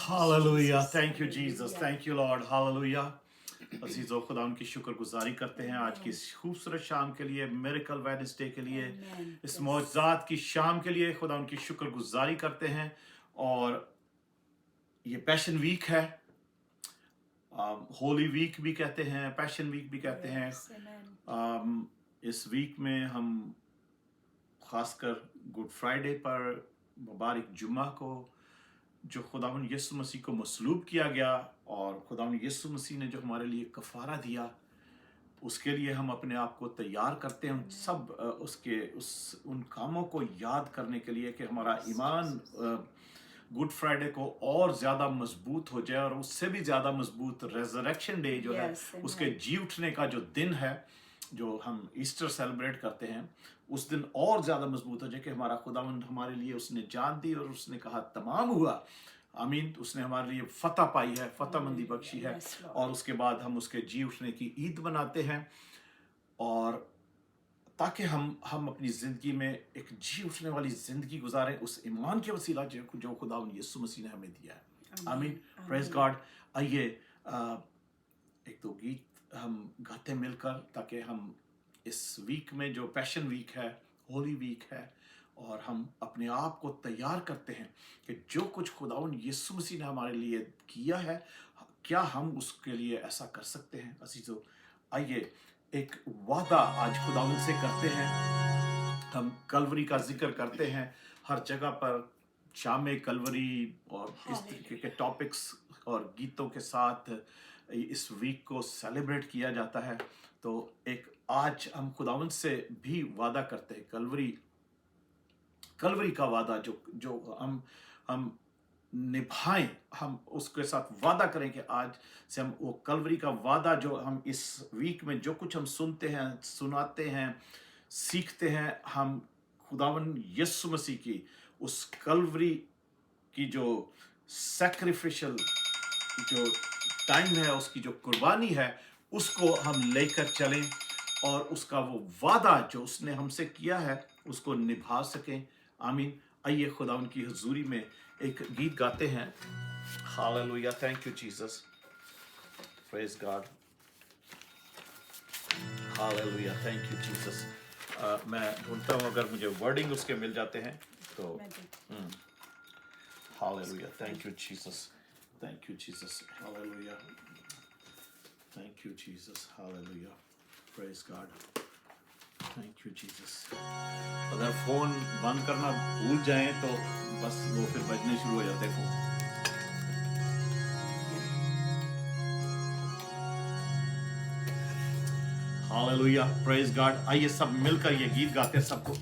Hallelujah, thank you Jesus, thank you Lord, hallelujah. अजीज़ों, खुदा उनकी शुक्रगुजारी करते हैं आज की इस खूबसूरत शाम के लिए, मिरेकल वेडनेसडे के लिए, इस मौजज़ात की शाम के लिए खुदा उनकी शुक्रगुजारी करते हैं। और ये पैशन वीक है, होली वीक भी कहते हैं, पैशन वीक भी कहते हैं। इस वीक में हम खासकर गुड फ्राइडे पर मुबारक जुम्मा को, जो खुदावन यीशु मसीह को मसलूब किया गया और खुदावन यीशु मसीह ने जो हमारे लिए कफ़ारा दिया, उसके लिए हम अपने आप को तैयार करते हैं उन कामों को याद करने के लिए कि हमारा ईमान गुड फ्राइडे को और ज़्यादा मजबूत हो जाए, और उससे भी ज़्यादा मजबूत रेजरेक्शन डे जो है, उसके जी उठने का जो दिन है, जो हम ईस्टर सेलिब्रेट करते हैं, उस दिन और ज़्यादा मजबूत हो जाए कि हमारा खुदावंद हमारे लिए उसने जान दी और उसने कहा तमाम हुआ, आमीन। उसने हमारे लिए फतह पाई है, फतह मंदी बख्शी है, और उसके बाद हम उसके जी उठने की ईद मनाते हैं, और ताकि हम अपनी ज़िंदगी में एक जी उठने वाली ज़िंदगी गुजारें उस ईमान के वसीला जो खुदावंद यीशु मसीह ने हमें दिया है, आमीन। Praise God. आइए एक दो गीत हम गाते मिलकर, ताकि हम इस वीक में जो पैशन वीक है, होली वीक है, और हम अपने आप को तैयार करते हैं कि जो कुछ खुदावंद यीशु मसीह ने हमारे लिए किया है, क्या हम उसके लिए ऐसा कर सकते हैं। अजीजों, आइए एक वादा आज खुदावंद से करते हैं। हम कलवरी का जिक्र करते हैं हर जगह पर, शाम कलवरी और इस तरीके के टॉपिक्स और गीतों के साथ इस वीक को सेलिब्रेट किया जाता है। तो एक आज हम खुदावंद से भी वादा करते हैं, कलवरी का वादा जो हम निभाएं, हम उसके साथ वादा करें कि आज से हम वो कलवरी का वादा जो हम इस वीक में जो कुछ हम सुनते हैं, सुनाते हैं, सीखते हैं, हम खुदावंद यीशु मसीह की उस कलवरी की जो सैक्रिफिशियल जो टाइम है, उसकी जो कुर्बानी है, उसको हम लेकर चलें और उसका वो वादा जो उसने हमसे किया है उसको निभा सकें, आमीन। आइए खुदा उनकी हुजूरी में एक गीत गाते हैं। Hallelujah, thank you Jesus, praise God, hallelujah, thank you Jesus. मैं ढूंढता हूँ, अगर मुझे वर्डिंग उसके मिल जाते हैं तो। Hallelujah, thank you Jesus, thank you Jesus, hallelujah, thank you Jesus, hallelujah, praise God, thank you Jesus. अगर फोन बंद करना भूल जाएं तो बस वो फिर बजने शुरू हो जाते हैं फोन। Hallelujah, praise God. आइए सब मिलकर ये गीत गाते हैं सबको।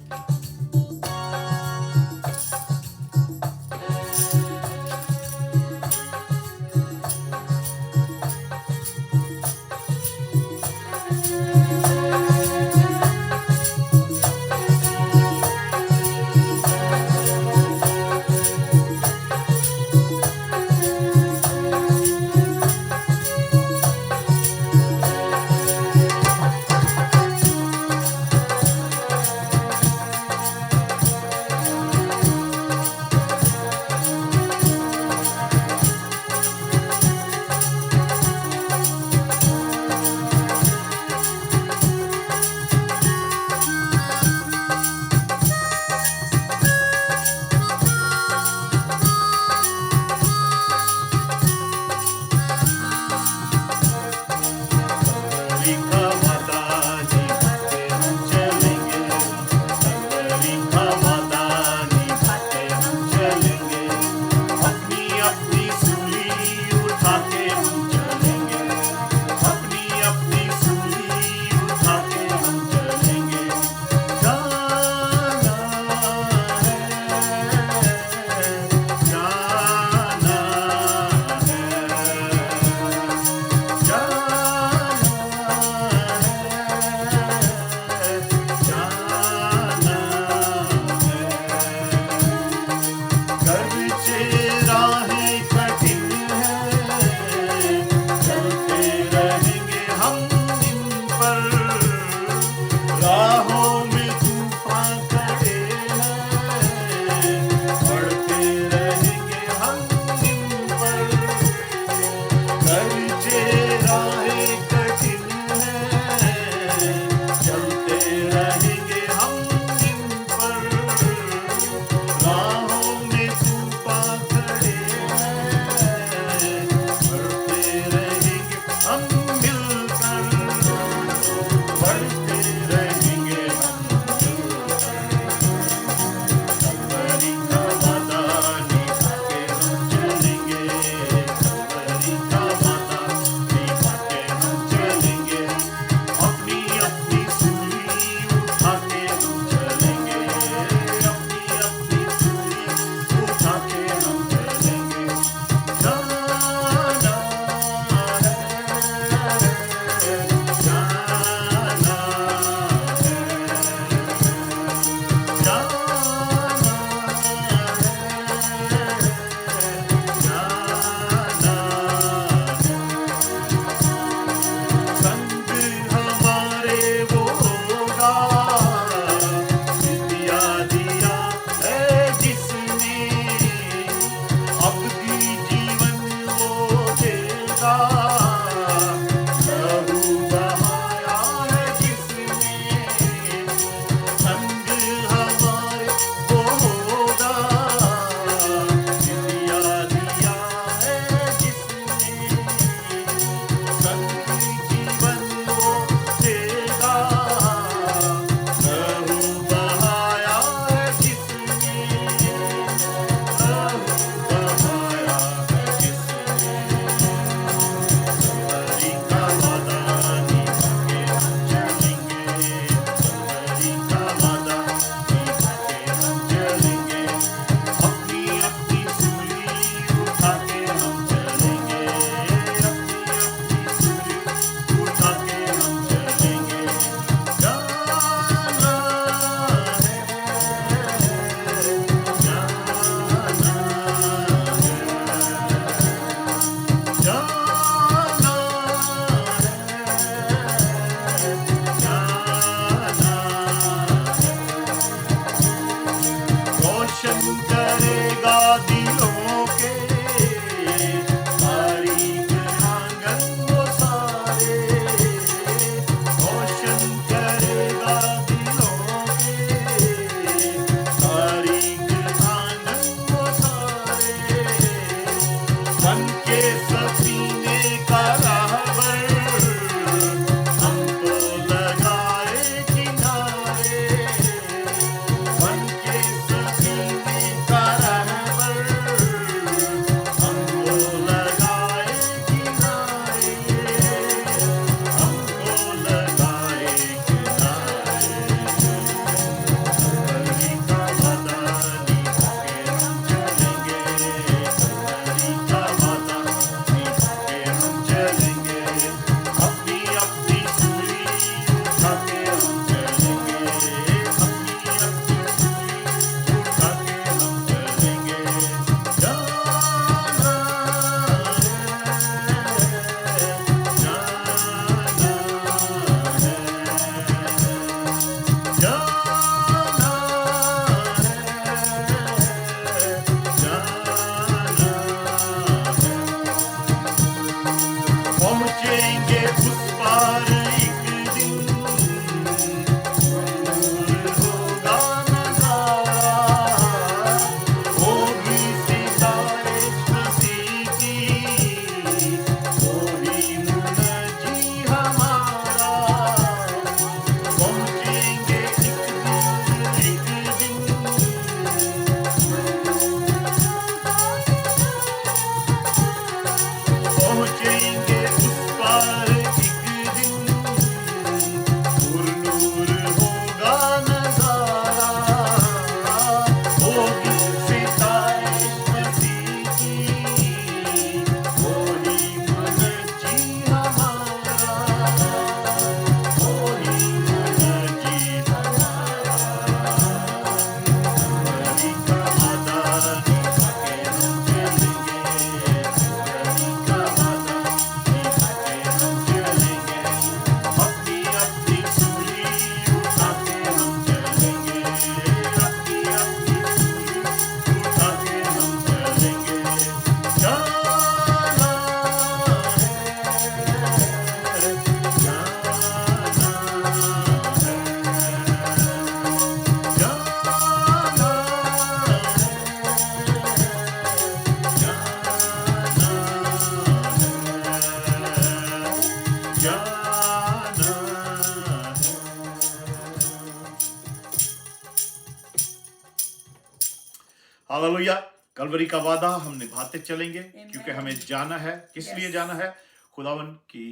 हालेलुया। कलवरी का वादा हम निभाते चलेंगे क्योंकि हमें जाना है। किस लिए जाना है? खुदावन की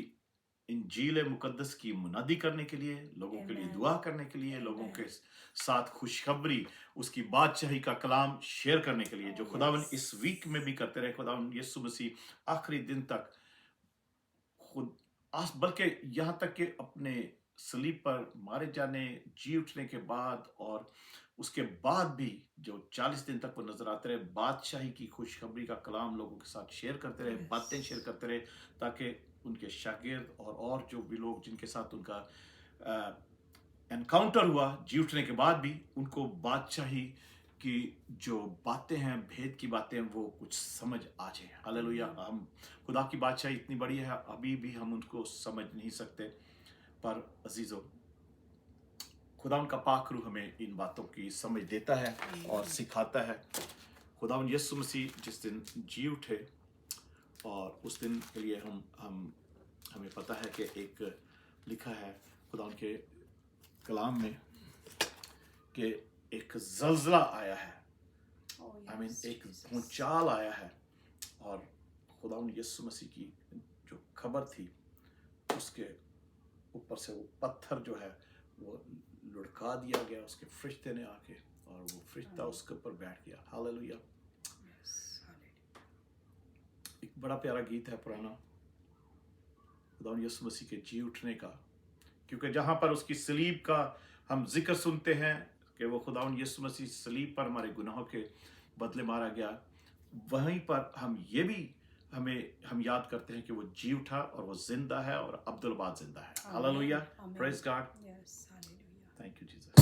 इंजील मुकद्दस की मुनादी करने के लिए, लोगों के लिए दुआ करने के लिए, लोगों के साथ खुशखबरी, उसकी बादशाही का कलाम शेयर करने के लिए, जो खुदावन इस वीक में भी करते रहे। खुदावन यीशु मसीह आखिरी दिन तक खुद बल्कि यहाँ तक कि अपने सलीब पर मारे जाने, जी उठने के बाद और उसके बाद भी जो 40 दिन तक वो नजर आते रहे, बादशाही की खुशखबरी का कलाम लोगों के साथ शेयर करते रहे, बातें शेयर करते रहे, ताकि उनके शागिर्द और जो भी लोग जिनके साथ उनका एनकाउंटर हुआ जी उठने के बाद भी, उनको बादशाही की जो बातें हैं, भेद की बातें हैं, वो कुछ समझ आ जाए। हालेलुया। हम खुदा की बादशाही इतनी बड़ी है, अभी भी हम उनको समझ नहीं सकते, पर अजीजों, खुदावन का पाक रूह हमें इन बातों की समझ देता है और सिखाता है। खुदावन यीशु मसीह जिस दिन जी उठे, और उस दिन के लिए हमें पता है कि एक लिखा है खुदावन के कलाम में कि एक ज़लज़ला आया है, एक भूचाल आया है, और खुदावन यीशु मसीह की जो खबर थी उसके ऊपर से वो पत्थर जो है वो लुढ़का दिया गया उसके फरिश्ते ने आके, और वो फरिश्ता उसके ऊपर बैठ गया। हालेलुया। एक बड़ा प्यारा गीत है पुराना, खुदावन यीशु मसीह के जी उठने का, क्योंकि जहाँ पर उसकी सलीब का हम जिक्र सुनते हैं कि वो खुदावन यीशु मसीह सलीब पर हमारे गुनाहों के बदले मारा गया, वहीं पर हम याद करते हैं कि वो जी उठा और वो जिंदा है और अब्दुल-बाद जिंदा है। Hallelujah. Praise God. Thank you Jesus.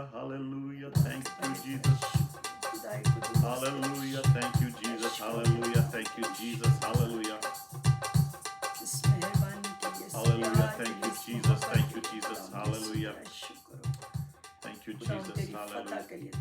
Hallelujah. Hallelujah. Thank you, Jesus. Hallelujah. Thank you, Jesus. Hallelujah. Thank you, Jesus. Hallelujah. Hallelujah. Thank you, Jesus. Thank you, Jesus. Hallelujah. Thank you, Jesus. Hallelujah.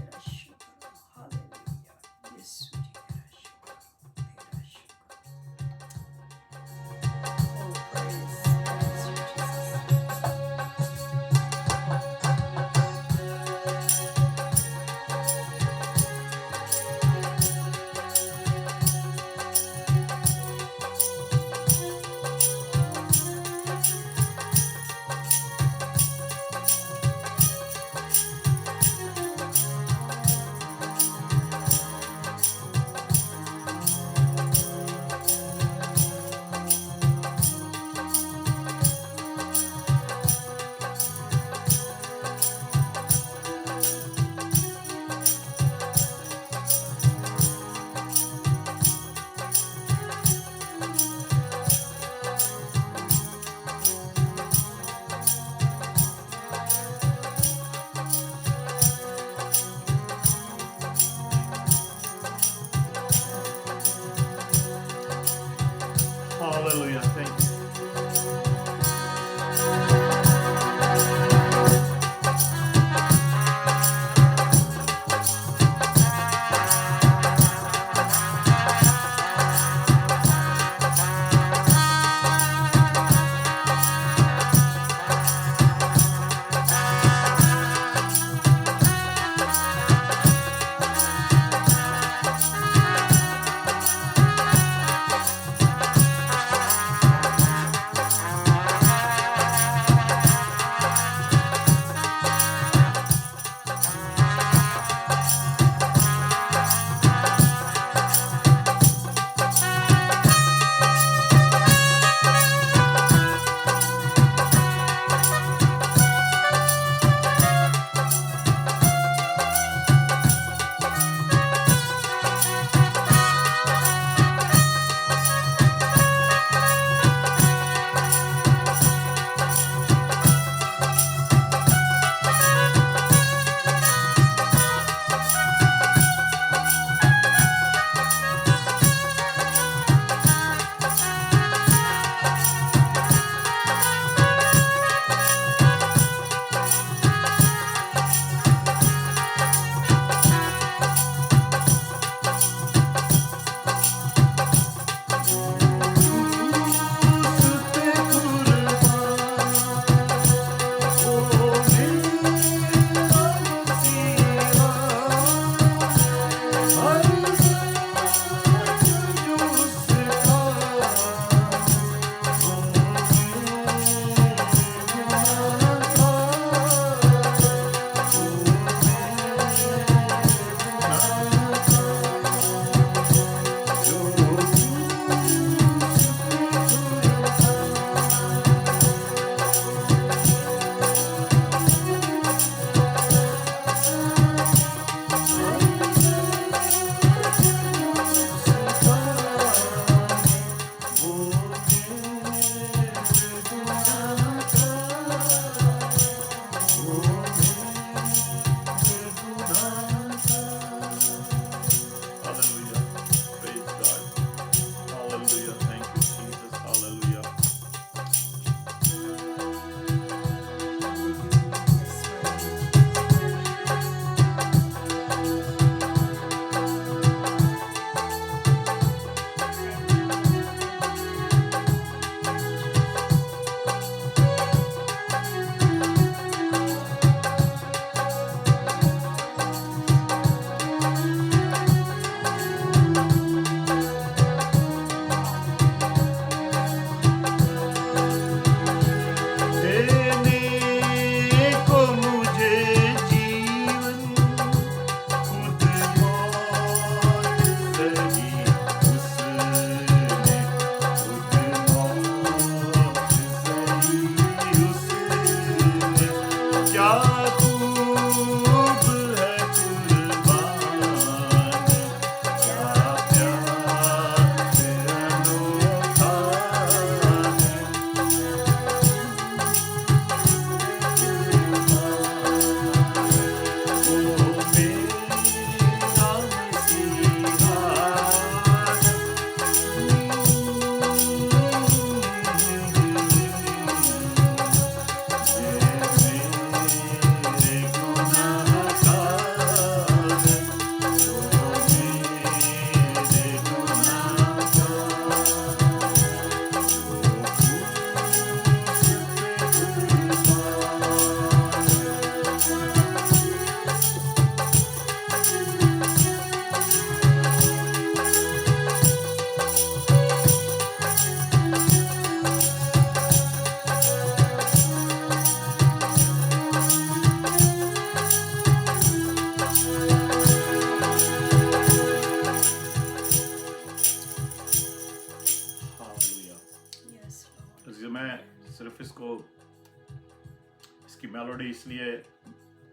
इसकी melody इसलिए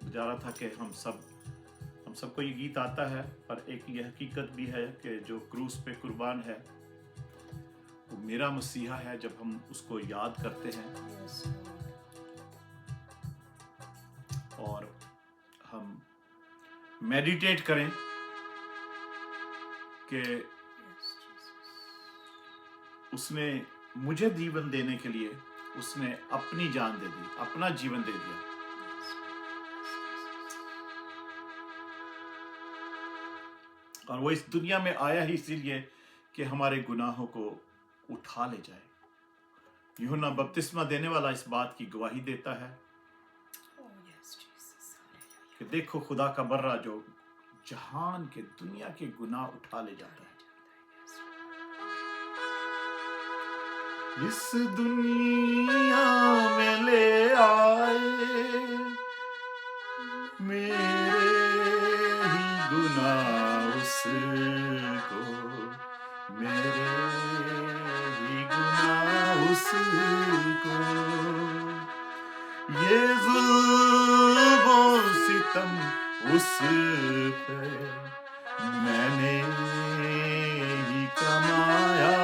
बजा रहा था कि हम सबको ये गीत आता है, पर एक ये हकीकत भी है कि जो क्रूस पे कुर्बान है वो मेरा मसीहा है। जब हम उसको याद करते हैं और हम मेडिटेट करें कि उसने मुझे जीवन देने के लिए उसने अपनी जान दे दी, अपना जीवन दे दिया। और वो इस दुनिया में आया ही इसीलिए कि हमारे गुनाहों को उठा ले जाए। यूहन्ना बपतिस्मा देने वाला इस बात की गवाही देता है कि देखो खुदा का बर्रा जो जहान के दुनिया के गुनाह उठा ले जाता है। इस दुनिया में ले आए मेरे ही गुनाह उसको, मेरे ही गुनाह उसको, ये जुल्म और सितम उस पे मैंने ही कमाया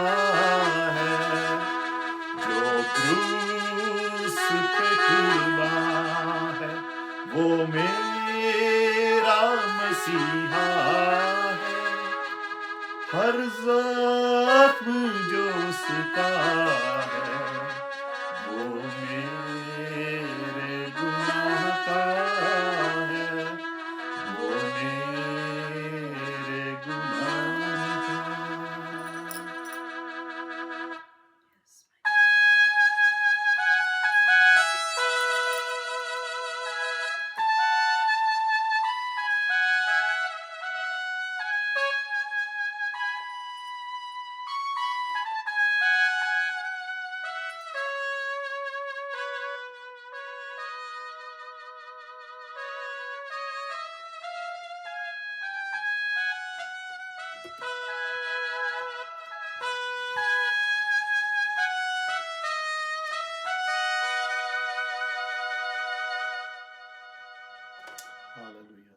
है, जो क्रूस पे कुर्बान है वो मेरा मसीहा है। हर जख्म जो उसका है वो मेरे गुनाह का है, वो मेरे गुनाह का। हालेलुया।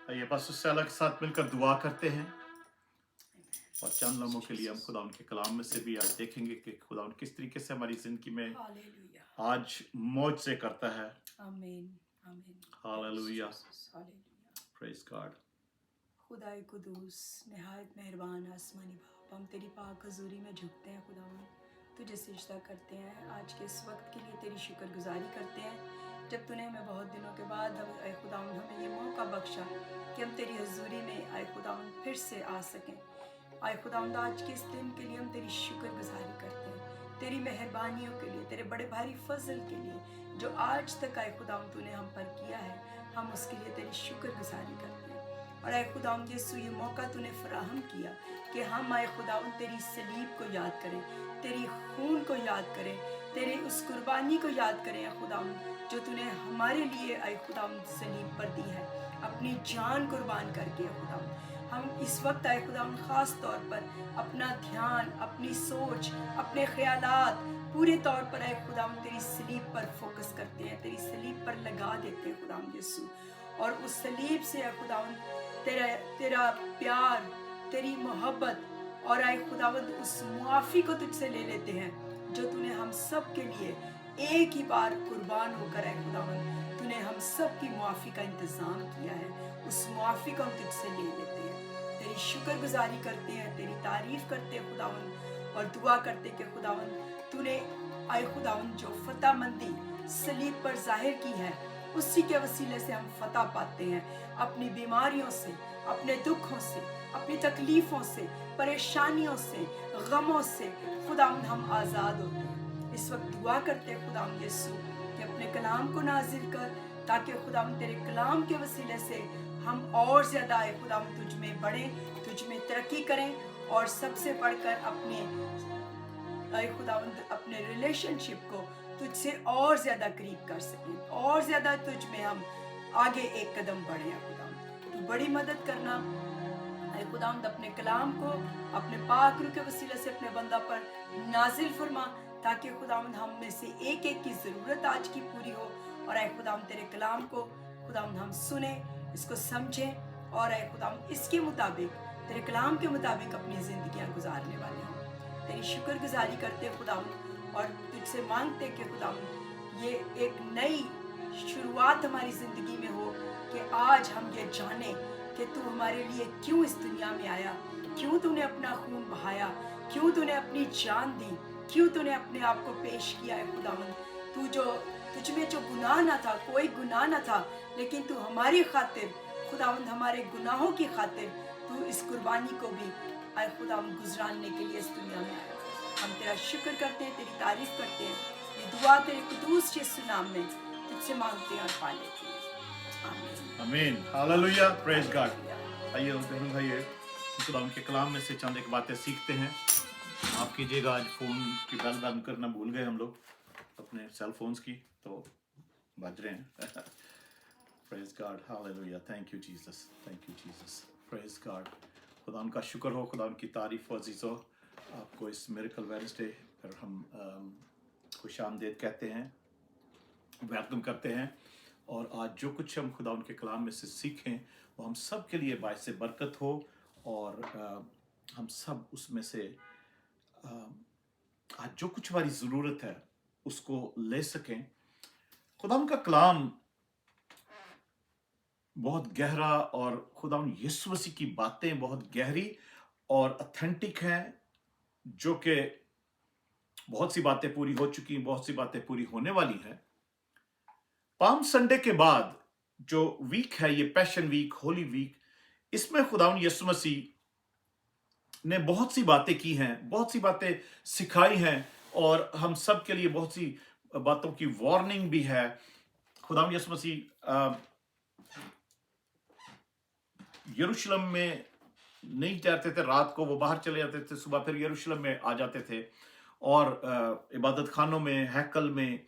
आइए पास्टर सैला के साथ मिलकर दुआ करते हैं और चंद लम्हों के लिए हम खुदा उनके कलाम में से भी आज देखेंगे कि खुदा उन किस तरीके से हमारी जिंदगी में आज मौज से करता है। आमीन आमीन। हालेलुया। हालेलुया। Praise God. खुदाए कुदूस निहायत मेहरबान आसमानी बाप, हम तेरी पाक हजूरी में झुकते हैं खुदावन, तुझे सिजदा करते हैं। आज के इस वक्त के लिए तेरी शुक्रगुजारी करते हैं जब तूने हमें बहुत दिनों के बाद आए खुदावन हमें ये मौका बख्शा कि हम तेरी हजूरी में आए खुदावन फिर से आ सकें। आए खुदावन आज के इस दिन के लिए हम तेरी शुक्रगुजारी करते हैं, तेरी मेहरबानियों के लिए, तेरे बड़े भारी फजल के लिए जो आज तक आए खुदावन तूने हम पर किया है, हम उसके लिए तेरी शुक्रगुजारी करते हैं। और आए खुदावन यीशु ये मौका तूने फराहम किया कि हम आए खुदावन तेरी सलीब को याद करें, तेरी खून को याद करें, तेरी उस कुर्बानी को याद करें खुदावन जो तूने हमारे लिए आए खुदावन सलीब पर दी है, अपनी जान कुर्बान करके खुदावन। हम इस वक्त आए खुदावन ख़ास तौर पर अपना ध्यान, अपनी सोच, अपने ख्यालात पूरे तौर पर आए खुदावन तेरी सलीब पर फोकस करते हैं, तेरी सलीब पर लगा देते हैं खुदावन यीशु। और उस सलीब से आए खुदावन तेरा प्यार, तेरी मोहब्बत और आए खुदावंद उस मुआफ़ी को तुझसे ले लेते हैं जो तूने हम सब के लिए एक ही बार कुर्बान होकर आए खुदावंद तूने हम सब की मुआफ़ी का इंतज़ाम किया है, उस मुआफ़ी को हम तुझसे ले लेते हैं। तेरी शुक्रगुजारी करते हैं, तेरी तारीफ़ करते हैं खुदावंद और दुआ करते कि खुदावंद तूने आए खुदावंद जो फतहमंदी सलीब पर जाहिर की है उसी के वसीले से हम फतह पाते हैं, अपनी बीमारियों से, अपने दुखों से, अपनी तकलीफ़ों से, परेशानियों से, गमों से खुदावंद हम आज़ाद होते हैं। इस वक्त दुआ करते हैं खुदावंद यीशु कि अपने कलाम को नाजिल कर ताकि खुदावंद तेरे कलाम के वसीले से हम और ज़्यादा आए खुदावंद तुझ में बढ़ें, तुझ में तरक्की करें और सबसे बढ़कर अपने खुदावंद अपने रिलेशनशिप को तुझसे और ज़्यादा करीब कर सकें, और ज़्यादा तुझ में हम आगे एक कदम बढ़े खुदावंद। तू बड़ी मदद करना ऐ खुदावंद अपने कलाम को अपने पाक रूह के वसीले से अपने बंदा पर नाजिल फरमा, ताकि खुदावंद हम में से एक एक की ज़रूरत आज की पूरी हो। और ऐ खुदावंद तेरे कलाम को खुदावंद हम सुने, इसको समझें और ऐ खुदावंद इसके मुताबिक, तेरे कलाम के मुताबिक अपनी ज़िंदगियाँ गुजारने वाले हों। तेरी शुक्रगुजारी करते खुदावंद और तुझसे मांगते कि खुदावंद ये एक नई शुरुआत हमारी ज़िंदगी में हो कि आज हम ये जाने कि तू हमारे लिए क्यों इस दुनिया में आया, क्यों तूने अपना खून बहाया, क्यों तूने अपनी जान दी, क्यों तूने अपने आप को पेश किया है खुदावंद। तुझ में जो गुनाह ना था, कोई गुनाह ना था, लेकिन तू हमारी खातिर खुदावंद, हमारे गुनाहों की खातिर तू इस कुर्बानी को भी आए खुदावंद गुजराने के लिए इस दुनिया में आया। हम तेरा शुक्र करते हैं, तेरी तारीफ करते हैं। ये दुआ तेरे कुदूस यीशु नाम में तुझसे मांगते हैं और पा लेते हैं। आमीन। आमीन, हालेलुया, प्रेज गॉड। आइए बहनों भाइयों, खुदा के कलाम में से चंद एक बातें सीखते हैं। माफ कीजिएगा, आज फोन की बेल बंद करना भूल गए हम लोग, अपने सेल फोन्स की, तो बज रहे हैं। Praise God, hallelujah, thank you Jesus, thank you Jesus, praise God. खुदा उनका शुक्र हो, खुदा उनकी तारीफ हो। अजीज़ो, आपको इस मिरेकल वेडनेसडे पर हम खुश आमदीद कहते हैं, वेलकम करते हैं। और आज जो कुछ हम खुदा उनके कलाम में से सीखें वो हम सब के लिए बायसे बरकत हो, और हम सब उसमें से आज जो कुछ हमारी ज़रूरत है उसको ले सकें। खुदा उनका कलाम बहुत गहरा, और खुदा यीशु मसीह की बातें बहुत गहरी और ऑथेंटिक हैं, जो कि बहुत सी बातें पूरी हो चुकी, बहुत सी बातें पूरी होने वाली हैं। पाम संडे के बाद जो वीक है, ये पैशन वीक, होली वीक, इसमें खुदावंद यीशु मसीह ने बहुत सी बातें की हैं, बहुत सी बातें सिखाई हैं, और हम सब के लिए बहुत सी बातों की वार्निंग भी है। खुदावंद यीशु मसीह यरूशलेम में नहीं ठहरते थे, रात को वो बाहर चले जाते थे, सुबह फिर यरूशलेम में आ जाते थे, और इबादत खानों में, हैकल में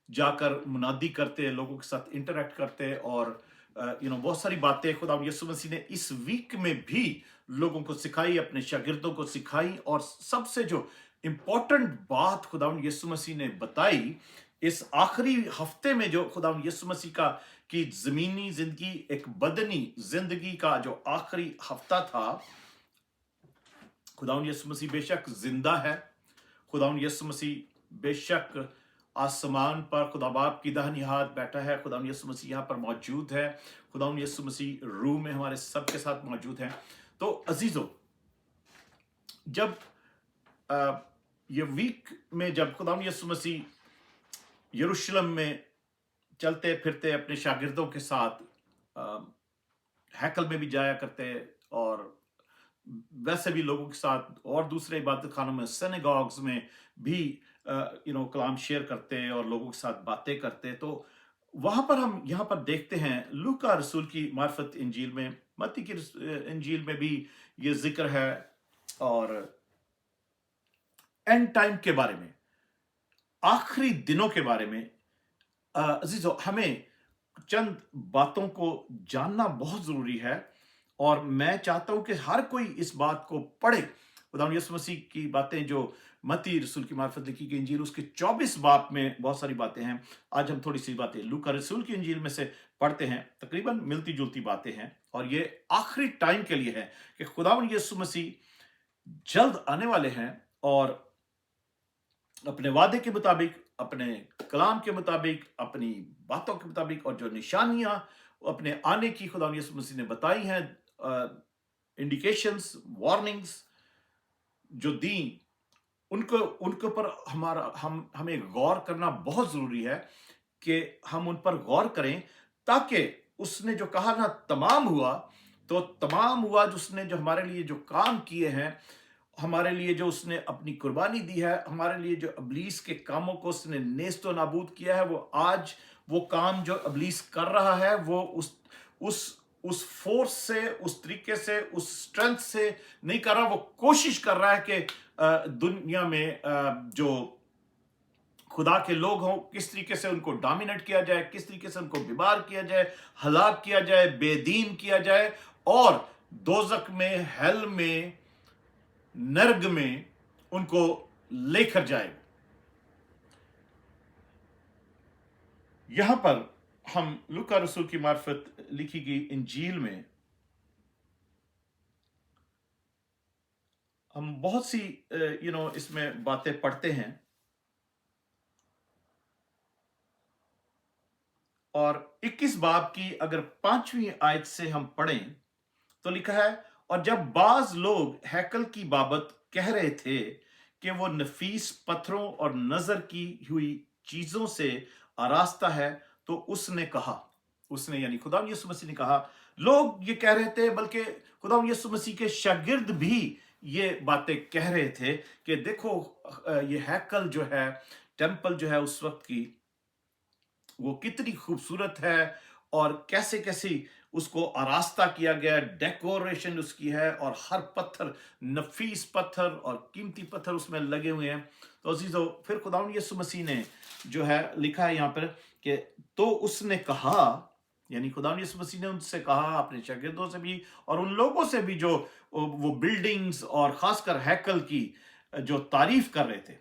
जाकर मुनादी करते, लोगों के साथ इंटरेक्ट करते, और बहुत सारी बातें खुदा यीशु मसीह ने इस वीक में भी लोगों को सिखाई, अपने शागिर्दों को सिखाई। और सबसे जो इम्पोर्टेंट बात खुदा यीशु मसीह ने बताई इस आखिरी हफ्ते में, जो खुदा यीशु मसीह का की जमीनी जिंदगी, एक बदनी जिंदगी का जो आखिरी हफ्ता था, खुदा यीशु मसीह बेशक जिंदा है, खुदा यीशु मसीह बेशक आसमान पर खुदा बाप की दाहिनी हाथ बैठा है, खुदा यीशु मसीह यहाँ पर मौजूद है, खुदा यीशु मसीह रूह में हमारे सबके साथ मौजूद है। तो अजीजों, जब ये वीक में जब खुदा यीशु मसीह यरूशलेम में चलते फिरते अपने शागिर्दों के साथ, हैकल में भी जाया करते, और वैसे भी लोगों के साथ और दूसरे इबादत खानों में, सिनेगॉग्स में भी कलाम शेयर करते और लोगों के साथ बातें करते। तो वहां पर हम यहाँ पर देखते हैं लूका रसूल की मार्फत इंजील में, मत्ती की इंजील में भी ये जिक्र है, और एंड टाइम के बारे में, आखिरी दिनों के बारे में अजीजों, हमें चंद बातों को जानना बहुत जरूरी है। और मैं चाहता हूं कि हर कोई इस बात को पढ़े। खुदा यीशु मसीह की बातें जो मत्ती रसूल की मार्फत लिखी गई इंजील, उसके 24 बाब में बहुत सारी बातें हैं। आज हम थोड़ी सी बातें लूका रसूल की इंजील में से पढ़ते हैं, तकरीबन मिलती जुलती बातें हैं, और ये आखिरी टाइम के लिए है कि खुदावंद यीशु मसीह जल्द आने वाले हैं, और अपने वादे के मुताबिक, अपने कलाम के मुताबिक, अपनी बातों के मुताबिक, और जो निशानियां अपने आने की खुदावंद यीशु मसीह ने बताई हैं, इंडिकेशंस, वार्निंग्स जो दी, उनके ऊपर हमें गौर करना बहुत जरूरी है कि हम उन पर गौर करें, ताकि उसने जो कहा ना तमाम हुआ, तो तमाम हुआ। जो उसने जो हमारे लिए जो काम किए हैं, हमारे लिए जो उसने अपनी कुर्बानी दी है, हमारे लिए जो इब्लीस के कामों को उसने नेस्तो नाबूद किया है, वो आज वो काम जो इब्लीस कर रहा है, वो उस फोर्स से, उस तरीके से, उस स्ट्रेंथ से नहीं कर रहा। वो कोशिश कर रहा है कि दुनिया में जो खुदा के लोग हों, किस तरीके से उनको डोमिनेट किया जाए, किस तरीके से उनको बीमार किया जाए, हलाक किया जाए, बेदीन किया जाए, और दोजक में, हेल में, नर्ग में उनको लेकर जाएगा। यहां पर हम लूका रसूल की मार्फत लिखी गई इंजील में हम बहुत सी इसमें बातें पढ़ते हैं, और 21 बाब की अगर 5वीं आयत से हम पढ़ें तो लिखा है, और जब बाज लोग हैकल की बाबत कह रहे थे कि वो नफीस पत्थरों और नजर की हुई चीजों से आरास्ता है, तो उसने कहा, उसने यानी खुदा यीशु मसीह ने कहा, लोग ये कह रहे थे, बल्कि खुदा यीशु मसीह के शागिर्द भी ये बातें कह रहे थे कि देखो ये हैकल जो है, टेंपल जो है उस वक्त की, वो कितनी खूबसूरत है और कैसे कैसे उसको आरास्ता किया गया, डेकोरेशन उसकी है, और हर पत्थर, नफीस पत्थर और कीमती पत्थर उसमें लगे हुए हैं। तो अजीजों, फिर खुदावंद यीशु मसीह ने जो है लिखा है यहाँ पर कि तो उसने कहा, यानी खुदावंद यीशु मसीह ने उनसे कहा, अपने शागिर्दों से भी और उन लोगों से भी जो वो बिल्डिंग्स और खासकर हैकल की जो तारीफ कर रहे थे,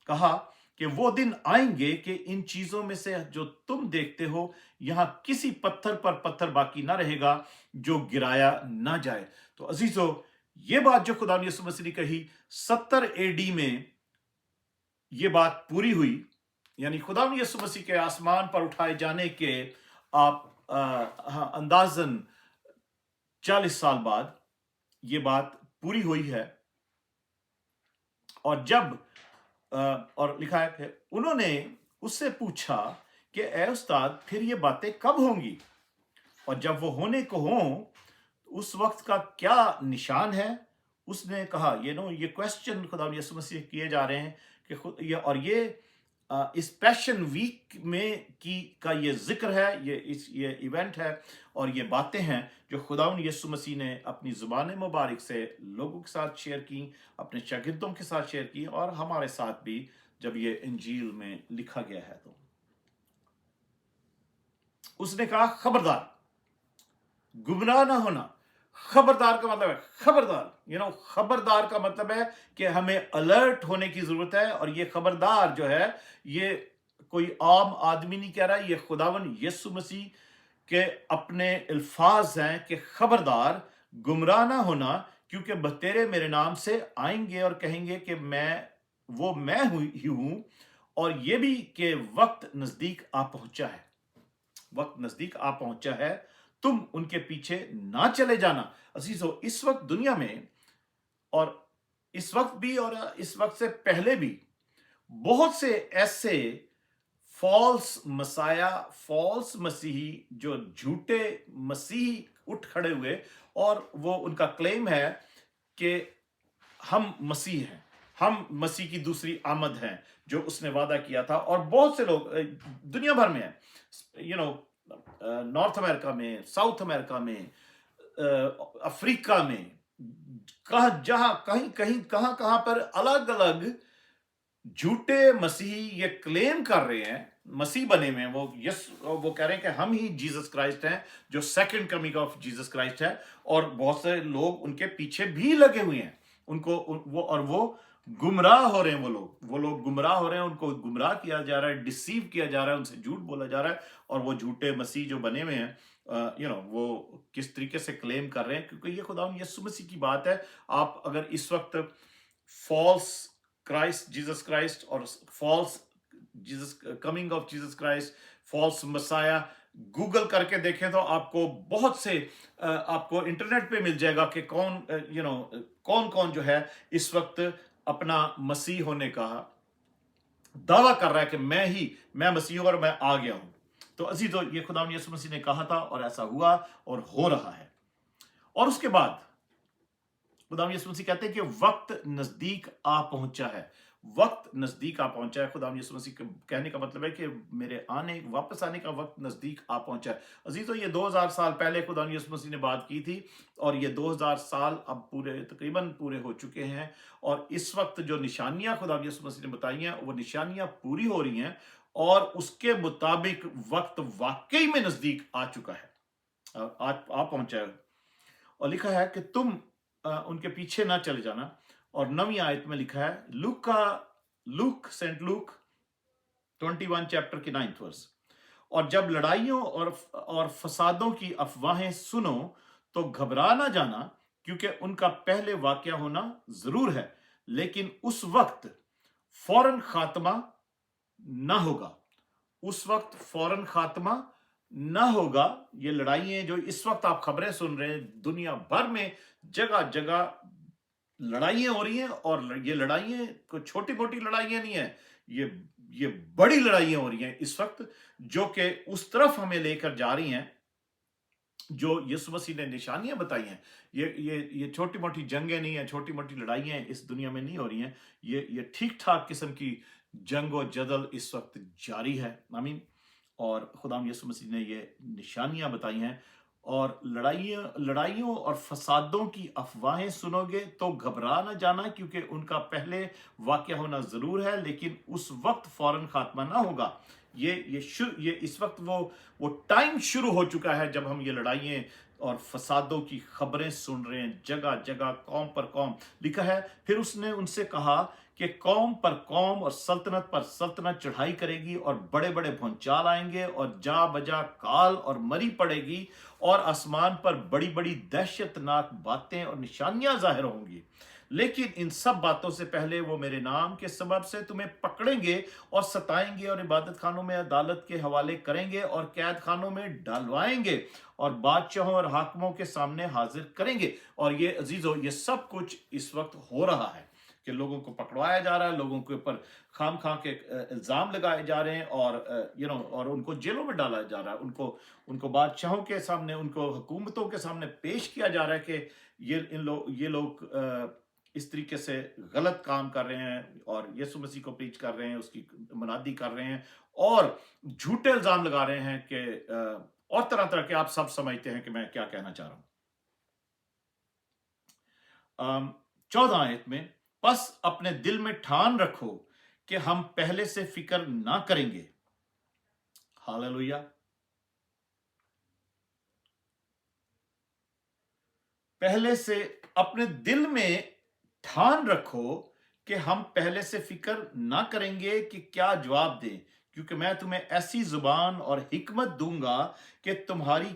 कहा कि वो दिन आएंगे कि इन चीजों में से जो तुम देखते हो, यहां किसी पत्थर पर पत्थर बाकी ना रहेगा जो गिराया ना जाए। तो अजीजों, ये बात जो खुदा यीशु मसीह ने कही 70 एडी में, ये बात पूरी हुई, यानी खुदा यीशु मसीह के आसमान पर उठाए जाने के आप अंदाजन 40 साल बाद ये बात पूरी हुई है। और जब और लिखा है कि उन्होंने उससे पूछा कि ऐ उस्ताद, फिर ये बातें कब होंगी और जब वो होने को हों उस वक्त का क्या निशान है? उसने कहा, ये क्वेश्चन खुदा यीशु मसीह किए जा रहे हैं कि ये इस पैशन वीक में का ये जिक्र है, ये इवेंट है, और ये बातें हैं जो खुदावंद यीशु मसीह ने अपनी जुबान मुबारक से लोगों के साथ शेयर की, अपने शागिर्दों के साथ शेयर की, और हमारे साथ भी जब ये इंजील में लिखा गया है। तो उसने कहा, खबरदार, गुमराह ना होना। खबरदार का मतलब है खबरदार, खबरदार का मतलब है कि हमें अलर्ट होने की जरूरत है। और ये खबरदार जो है, ये कोई आम आदमी नहीं कह रहा, ये खुदावंद यीशु मसीह के अपने अल्फाज हैं कि खबरदार, गुमराह ना होना, क्योंकि बतेरे मेरे नाम से आएंगे और कहेंगे कि मैं ही हूं, और ये भी कि वक्त नजदीक आ पहुंचा है, वक्त नजदीक आ पहुंचा है, तुम उनके पीछे ना चले जाना। अजीजों, इस वक्त दुनिया में, और इस वक्त भी और इस वक्त से पहले भी, बहुत से ऐसे फॉल्स मसाया, फॉल्स मसीही, जो झूठे मसीही उठ खड़े हुए, और वो उनका क्लेम है कि हम मसीह हैं, हम मसीह की दूसरी आमद हैं जो उसने वादा किया था। और बहुत से लोग दुनिया भर में हैं, नॉर्थ अमेरिका में, साउथ अमेरिका में, अफ्रीका में, कहां पर अलग अलग झूठे मसीही ये क्लेम कर रहे हैं, मसीह बने हुए हैं, वो कह रहे हैं कि हम ही जीसस क्राइस्ट हैं, जो second coming of Jesus Christ है। और बहुत से लोग उनके पीछे भी लगे हुए हैं, वो गुमराह हो रहे हैं, वो लोग गुमराह हो रहे हैं, उनको गुमराह किया जा रहा है, डिसीव किया जा रहा है, उनसे झूठ बोला जा रहा है। और वो झूठे मसीह जो बने हुए हैं, वो किस तरीके से क्लेम कर रहे हैं, क्योंकि ये खुदावंद यीशु मसीह की बात है। आप अगर इस वक्त फॉल्स क्राइस्ट, जीसस क्राइस्ट, और false Jesus coming of Jesus Christ, false messiah Google करके देखें तो आपको बहुत से आपको इंटरनेट पे मिल जाएगा कि कौन कौन जो है इस वक्त अपना मसीह होने का दावा कर रहा है कि मैं मसीह हूं और मैं आ गया हूं। तो अजीजों, ये खुदावंद यीशु मसीह ने कहा था और ऐसा हुआ और हो रहा है। और उसके बाद खुदावंद यीशु मसीह कहते हैं कि वक्त नजदीक आ पहुंचा है, वक्त नजदीक आ पहुंचा है। खुदावंद यीशु मसीह कहने का मतलब है कि मेरे वापस आने का वक्त नजदीक आ पहुंचा है। अजीजों, ये 2000 साल पहले खुदावंद यीशु मसीह ने बात की थी, और ये 2000 साल अब तकरीबन पूरे हो चुके हैं। और इस वक्त जो निशानियां खुदावंद यीशु मसीह ने बताई हैं, वो निशानियां पूरी हो रही हैं, और उसके मुताबिक वक्त वाकई में नजदीक आ चुका है, आ पहुंचा है। और लिखा है कि तुम उनके पीछे ना चले जाना। और 9वीं आयत में लिखा है, सेंट लूक 21 चैप्टर की 9th वर्स, और जब लड़ाइयों और फसादों की अफवाहें सुनो तो घबरा ना जाना, क्योंकि उनका पहले वाकया होना जरूर है, लेकिन उस वक्त फौरन खात्मा ना होगा। उस वक्त फौरन खात्मा ना होगा। ये लड़ाइयां जो इस वक्त आप खबरें सुन रहे हैं, दुनिया भर में जगह जगह लड़ाइयां हो रही हैं, और ये लड़ाइयां कोई छोटी मोटी लड़ाइयां नहीं है, ये बड़ी लड़ाइयां हो रही हैं इस वक्त, जो कि उस तरफ हमें लेकर जा रही हैं जो यीशु मसीह ने निशानियां बताई हैं। ये छोटी मोटी जंगें नहीं है, छोटी मोटी लड़ाइयां इस दुनिया में नहीं हो रही हैं। ये ठीक ठाक किस्म की जंग और जदल इस वक्त जारी है। आमीन। और खुदाम यीशु मसीह ने ये निशानियां बताई हैं। और लड़ाइयों और फसादों की अफवाहें सुनोगे तो घबरा ना जाना, क्योंकि उनका पहले वाकया होना जरूर है, लेकिन उस वक्त फौरन खात्मा ना होगा। ये इस वक्त वो टाइम शुरू हो चुका है जब हम ये लड़ाइयां और फसादों की खबरें सुन रहे हैं, जगह जगह, कौम पर कौम। लिखा है, फिर उसने उनसे कहा कि कौम पर कौम और सल्तनत पर सल्तनत चढ़ाई करेगी, और बड़े बड़े भूचाल आएंगे, और जा बजा काल और मरी पड़ेगी, और आसमान पर बड़ी बड़ी दहशतनाक बातें और निशानियां जाहिर होंगी। लेकिन इन सब बातों से पहले वो मेरे नाम के सबब से तुम्हें पकड़ेंगे और सताएंगे, और इबादत खानों में अदालत के हवाले करेंगे, और कैद खानों में डालवाएंगे, और बादशाहों और हाकिमों के सामने हाजिर करेंगे। और ये अजीजों, ये सब कुछ इस वक्त हो रहा है कि लोगों को पकड़वाया जा रहा है, लोगों के ऊपर खाम खा के इल्जाम लगाए जा रहे हैं, और और उनको जेलों में डाला जा रहा है, उनको बादशाहों के सामने, उनको हुकूमतों के सामने पेश किया जा रहा है कि ये लोग इस तरीके से गलत काम कर रहे हैं, और यीशु मसीह को प्रीच कर रहे हैं, उसकी मनादी कर रहे हैं, और झूठे इल्जाम लगा रहे हैं कि और तरह तरह के। आप सब समझते हैं कि मैं क्या कहना चाह रहा हूं। 14 आयत में, बस अपने दिल में ठान रखो कि हम पहले से फिक्र ना करेंगे। हालेलुया। पहले से अपने दिल में ठान रखो कि हम पहले से फिक्र ना करेंगे कि क्या जवाब दें, क्योंकि मैं तुम्हें ऐसी जुबान और हिकमत दूंगा कि तुम्हारे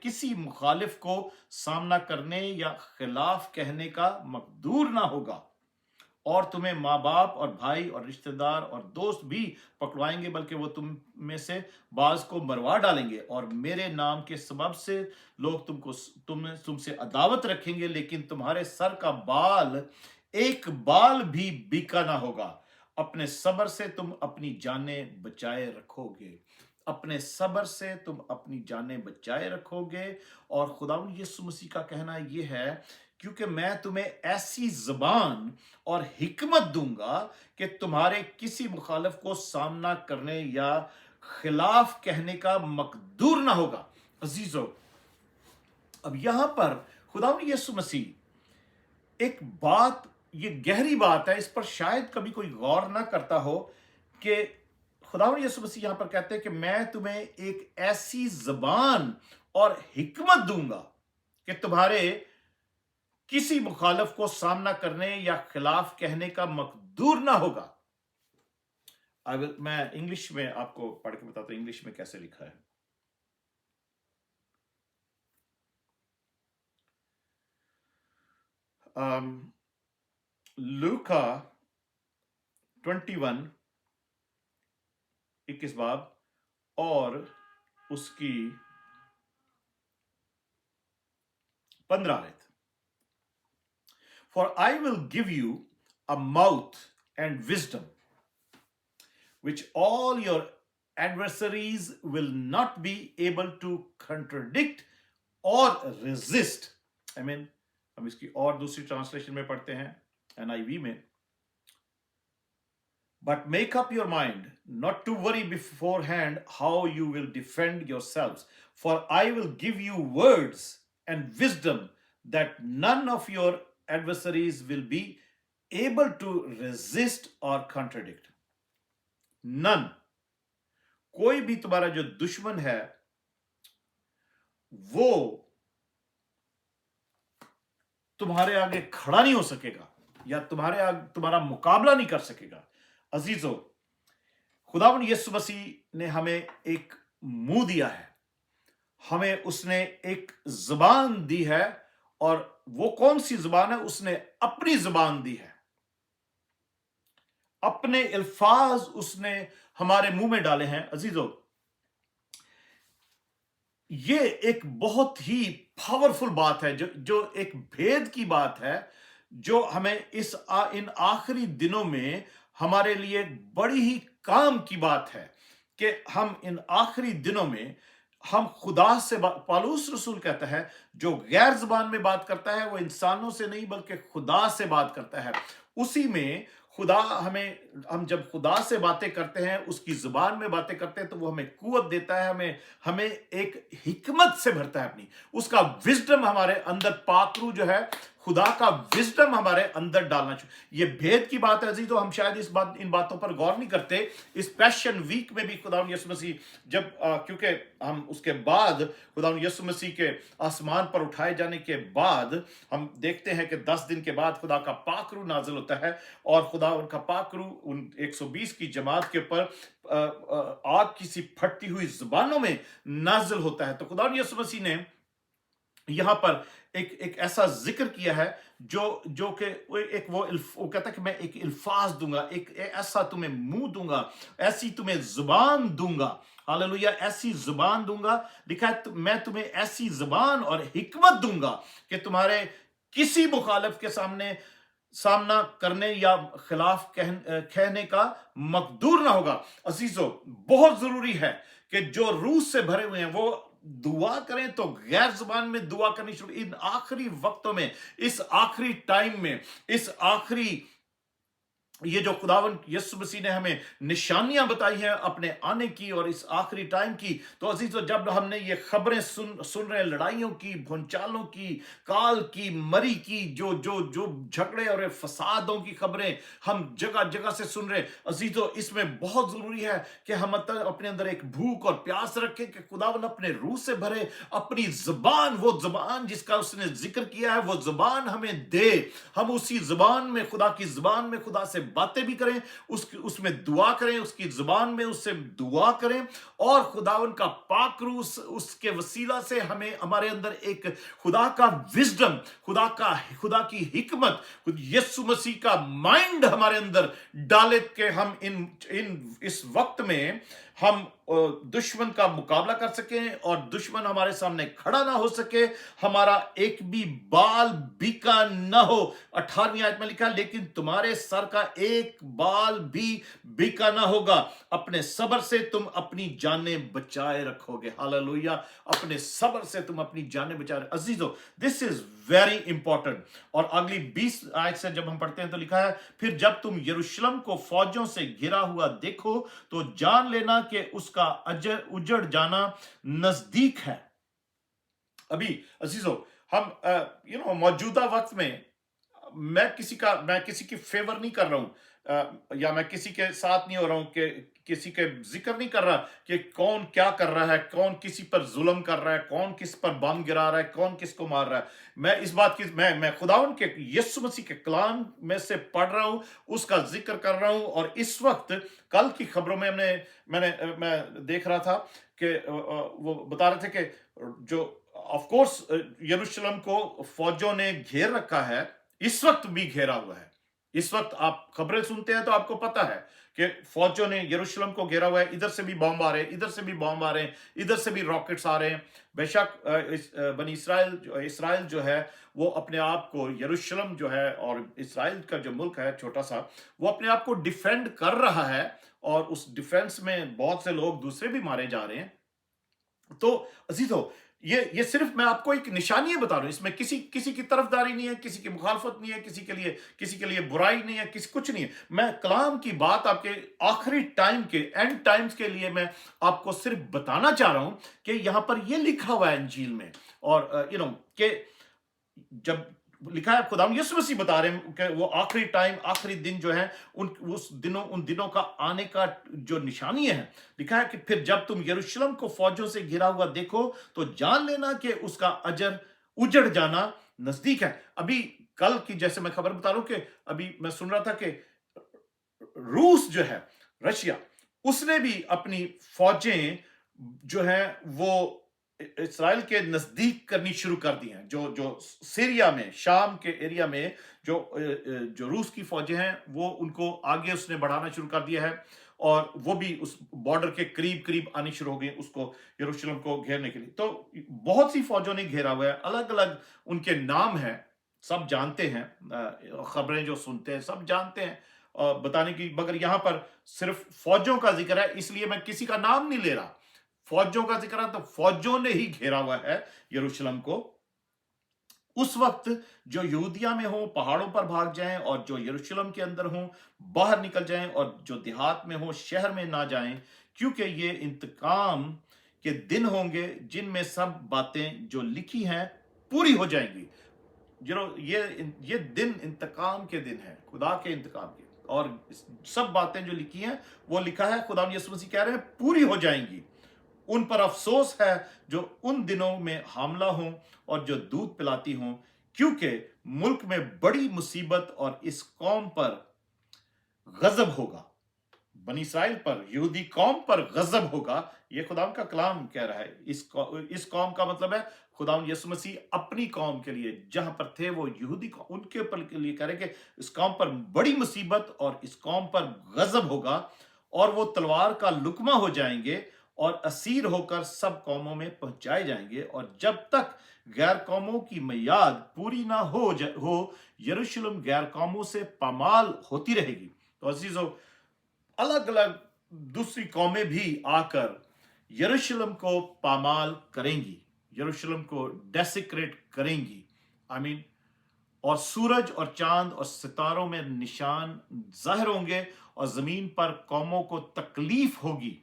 किसी मुखालिफ को सामना करने या खिलाफ कहने का मकदूर ना होगा। और तुम्हें माँ बाप और भाई और रिश्तेदार और दोस्त भी पकड़वाएंगे, बल्कि वो तुम में से बाज को मरवा डालेंगे, और मेरे नाम के सबब से लोग तुमसे अदावत रखेंगे, लेकिन तुम्हारे सर का बाल एक बाल भी बीका ना होगा। अपने सब्र से तुम अपनी जानें बचाए रखोगे। अपने सब्र से तुम अपनी जानें बचाए रखोगे। और खुदावंद यीशु मसीह का कहना यह है, क्योंकि मैं तुम्हें ऐसी ज़बान और हिकमत दूंगा कि तुम्हारे किसी मुखालिफ को सामना करने या खिलाफ कहने का मकदूर ना होगा। अजीजों, अब यहां पर खुदावंद यीशु मसीह एक बात, ये गहरी बात है, इस पर शायद कभी कोई गौर ना करता हो, कि खुदावंद यीशु मसीह यहां पर कहते हैं कि मैं तुम्हें एक ऐसी ज़बान और हिकमत दूंगा कि तुम्हारे किसी मुखालिफ को सामना करने या खिलाफ कहने का मकदूर ना होगा। मैं इंग्लिश में आपको पढ़ के बताता हूं, इंग्लिश में कैसे लिखा है। लूका 21 21 बाब और उसकी 15 आयत। For I will give you a mouth and wisdom, which all your adversaries will not be able to contradict or resist. I mean, हम इसकी और दूसरी ट्रांसलेशन में पढ़ते हैं, NIV में। But make up your mind not to worry beforehand how you will defend yourselves, for I will give you words and wisdom that none of your adversaries will be able to resist or contradict. None. कोई भी तुम्हारा जो दुश्मन है वो तुम्हारे आगे खड़ा नहीं हो सकेगा या तुम्हारा मुकाबला नहीं कर सकेगा। अजीजों, खुदावंद यीशु मसीह ने हमें एक मुंह दिया है, हमें उसने एक जुबान दी है, और वो कौन सी जुबान है? उसने अपनी जुबान दी है, अपने अल्फाज उसने हमारे मुंह में डाले हैं। अजीजों, ये एक बहुत ही पावरफुल बात है, जो एक भेद की बात है, जो हमें इन आखिरी दिनों में हमारे लिए बड़ी ही काम की बात है कि हम इन आखिरी दिनों में हम खुदा से पालूस रसूल कहता है, जो गैर जुबान में बात करता है वो इंसानों से नहीं बल्कि खुदा से बात करता है। उसी में खुदा हम जब खुदा से बातें करते हैं, उसकी जुबान में बातें करते हैं, तो वो हमें कुव्वत देता है, हमें एक हिकमत से भरता है अपनी, उसका विजडम हमारे अंदर, पाकरू जो है खुदा का विजडम हमारे अंदर डालना चाहिए। ये भेद की बात है जी, तो हम शायद इन बातों पर गौर नहीं करते। इस पैशन वीक में भी खुदावंद यीशु मसीह जब क्योंकि हम उसके बाद खुदावंद यीशु मसीह के आसमान पर उठाए जाने के बाद हम देखते हैं कि 10 दिन के बाद खुदा का पाकरू नाजिल होता है, और खुदा उनका पाकरू उन 120 की जमात के ऊपर आग की सी फटती हुई जुबानों में नाजिल होता है। तो खुदावंद यीशु मसीह ने यहां पर एक ऐसा जिक्र किया है जो कि वो कहता है कि मैं एक अल्फाज दूंगा, एक ऐसा तुम्हें मुंह दूंगा, ऐसी तुम्हें जुबान दूंगा। हालेलुया, ऐसी जुबान दूंगा। लिखा है मैं तुम्हें ऐसी जुबान और हिकमत दूंगा कि तुम्हारे किसी मुखालिफ के सामना करने या खिलाफ कहने का मकदूर ना होगा। अजीजों, बहुत जरूरी है कि जो रूह से भरे हुए हैं वो दुआ करें, तो गैर जुबान में दुआ करनी शुरू। इन आखिरी वक्तों में, इस आखिरी टाइम में, इस आखिरी ये जो खुदावंद यीशु मसीह ने हमें निशानियां बताई हैं अपने आने की और इस आखिरी टाइम की, तो अजीजों, जब हमने ये खबरें सुन रहे हैं, लड़ाइयों की, भूचालों की, काल की, मरी की, जो झगड़े और फसादों की खबरें हम जगह जगह से सुन रहे हैं, अजीजों, इसमें बहुत जरूरी है कि हम अपने अंदर एक भूख और प्यास रखें कि खुदावंद अपने रूह से भरे, अपनी जुबान, वो जुबान जिसका उसने जिक्र किया है, वो जुबान हमें दे। हम उसी जुबान में, खुदा की जुबान में खुदा से बातें भी करें, उसमें दुआ करें, उसकी जुबान में उससे दुआ करें, और खुदावन का पाकरू उसके वसीला से हमें, हमारे अंदर एक खुदा का विजडम, खुदा की हिकमत, यीशु मसीह का माइंड हमारे अंदर डाले के हम इस वक्त में हम दुश्मन का मुकाबला कर सकें और दुश्मन हमारे सामने खड़ा ना हो सके, हमारा एक भी बाल बीका ना हो। 18वीं आयत में लिखा, लेकिन तुम्हारे सर का एक बाल भी बीका ना होगा, अपने सब्र से तुम अपनी जानें बचाए रखोगे। हालेलुया, अपने सब्र से तुम अपनी जानें बचाए। अजीजों, दिस इज वेरी इंपॉर्टेंट। और अगली 20 आयत से जब हम पढ़ते हैं तो लिखा है, फिर जब तुम यरूशलेम को फौजों से घिरा हुआ देखो तो जान लेना कि उसका उजड़ जाना नजदीक है। अभी अजीजों, हम मौजूदा वक्त में मैं किसी की फेवर नहीं कर रहा हूं, या मैं किसी के साथ नहीं हो रहा हूं, कि किसी के जिक्र नहीं कर रहा कि कौन क्या कर रहा है, कौन किसी पर जुल्म कर रहा है, कौन किस पर बम गिरा रहा है, कौन किसको मार रहा है। मैं इस बात की मैं खुदावन के यीशु मसीह के कलाम में से पढ़ रहा हूं, उसका जिक्र कर रहा हूं। और इस वक्त कल की खबरों में मैं देख रहा था कि वो बता रहे थे कि जो ऑफ कोर्स यरूशलेम को फौजों ने घेर रखा है, इस वक्त भी घेरा हुआ है। इस वक्त आप खबरें सुनते हैं तो आपको पता है कि फौजों ने यरूशलेम को घेरा हुआ है। इधर से भी बम आ रहे हैं, इधर से भी बम आ रहे हैं, इधर से भी रॉकेट्स आ रहे हैं। बेशक बनी इसराइल जो है वो अपने आप को, यरूशलेम जो है और इसराइल का जो मुल्क है छोटा सा, वो अपने आप को डिफेंड कर रहा है, और उस डिफेंस में बहुत से लोग दूसरे भी मारे जा रहे हैं। तो अजीजों, ये सिर्फ मैं आपको एक निशानी बता रहा हूं, इसमें किसी की तरफदारी नहीं है, किसी की मुखालफत नहीं है, किसी के लिए बुराई नहीं है, कुछ नहीं है। मैं कलाम की बात आपके आखिरी टाइम के, एंड टाइम्स के लिए मैं आपको सिर्फ बताना चाह रहा हूं कि यहां पर ये लिखा हुआ है इंजील में, और कि जब लिखा है, खुदा यीशु मसीह बता रहे हैं कि वो आखिरी टाइम, आखिरी दिन जो है, उन दिनों का आने का जो निशानी है, लिखा है कि फिर जब तुम यरूशलेम को फौजों से घिरा हुआ देखो तो जान लेना कि उसका अजर उजड़ जाना नजदीक है। अभी कल की जैसे मैं खबर बता रहा हूं कि अभी मैं सुन रहा था कि रूस जो है, रशिया, उसने भी अपनी फौजें जो है वो इसराइल के नजदीक करनी शुरू कर दी हैं। जो जो सीरिया में, शाम के एरिया में जो रूस की फौजें हैं वो उनको आगे उसने बढ़ाना शुरू कर दिया है, और वो भी उस बॉर्डर के करीब करीब आनी शुरू हो गई उसको, यरूशलेम को घेरने के लिए। तो बहुत सी फौजों ने घेरा हुआ है, अलग अलग उनके नाम हैं, सब जानते हैं, खबरें जो सुनते हैं सब जानते हैं बताने की, मगर यहां पर सिर्फ फौजों का जिक्र है, इसलिए मैं किसी का नाम नहीं ले रहा। फौजों का जिक्र है तो फौजों ने ही घेरा हुआ है यरूशलेम को। उस वक्त जो यहूदिया में हो पहाड़ों पर भाग जाएं, और जो यरूशलेम के अंदर हो बाहर निकल जाएं, और जो देहात में हो शहर में ना जाएं, क्योंकि ये इंतकाम के दिन होंगे जिनमें सब बातें जो लिखी हैं पूरी हो जाएंगी। ये दिन इंतकाम के दिन है, खुदा के इंतकाम के, और सब बातें जो लिखी हैं वो लिखा है, खुदा यीशु मसीह कह रहे हैं पूरी हो जाएंगी। उन पर अफसोस है जो उन दिनों में हामला हों और जो दूध पिलाती हों, क्योंकि मुल्क में बड़ी मुसीबत और इस कौम पर गजब होगा। बनी इस्राइल पर, यहूदी कौम पर गजब होगा। ये खुदाम का कलाम कह रहा है। इस कौम का मतलब है खुदाम यीशु मसीह अपनी कौम के लिए, जहां पर थे वो यहूदी कौम, उनके ऊपर के लिए कह रहे कि इस कौम पर बड़ी मुसीबत और इस कौम पर गजब होगा, और वो तलवार का लुकमा हो जाएंगे और असीर होकर सब कौमों में पहुंचाए जाएंगे। और जब तक गैर कौमों की मियाद पूरी ना हो यरूशलेम गैर कौमों से पामाल होती रहेगी। तो अजीजों, अलग अलग दूसरी कौमें भी आकर यरूशलेम को पामाल करेंगी, यरूशलेम को डेसिक्रेट करेंगी। आई मीन, और सूरज और चांद और सितारों में निशान जाहिर होंगे, और जमीन पर कौमों को तकलीफ होगी,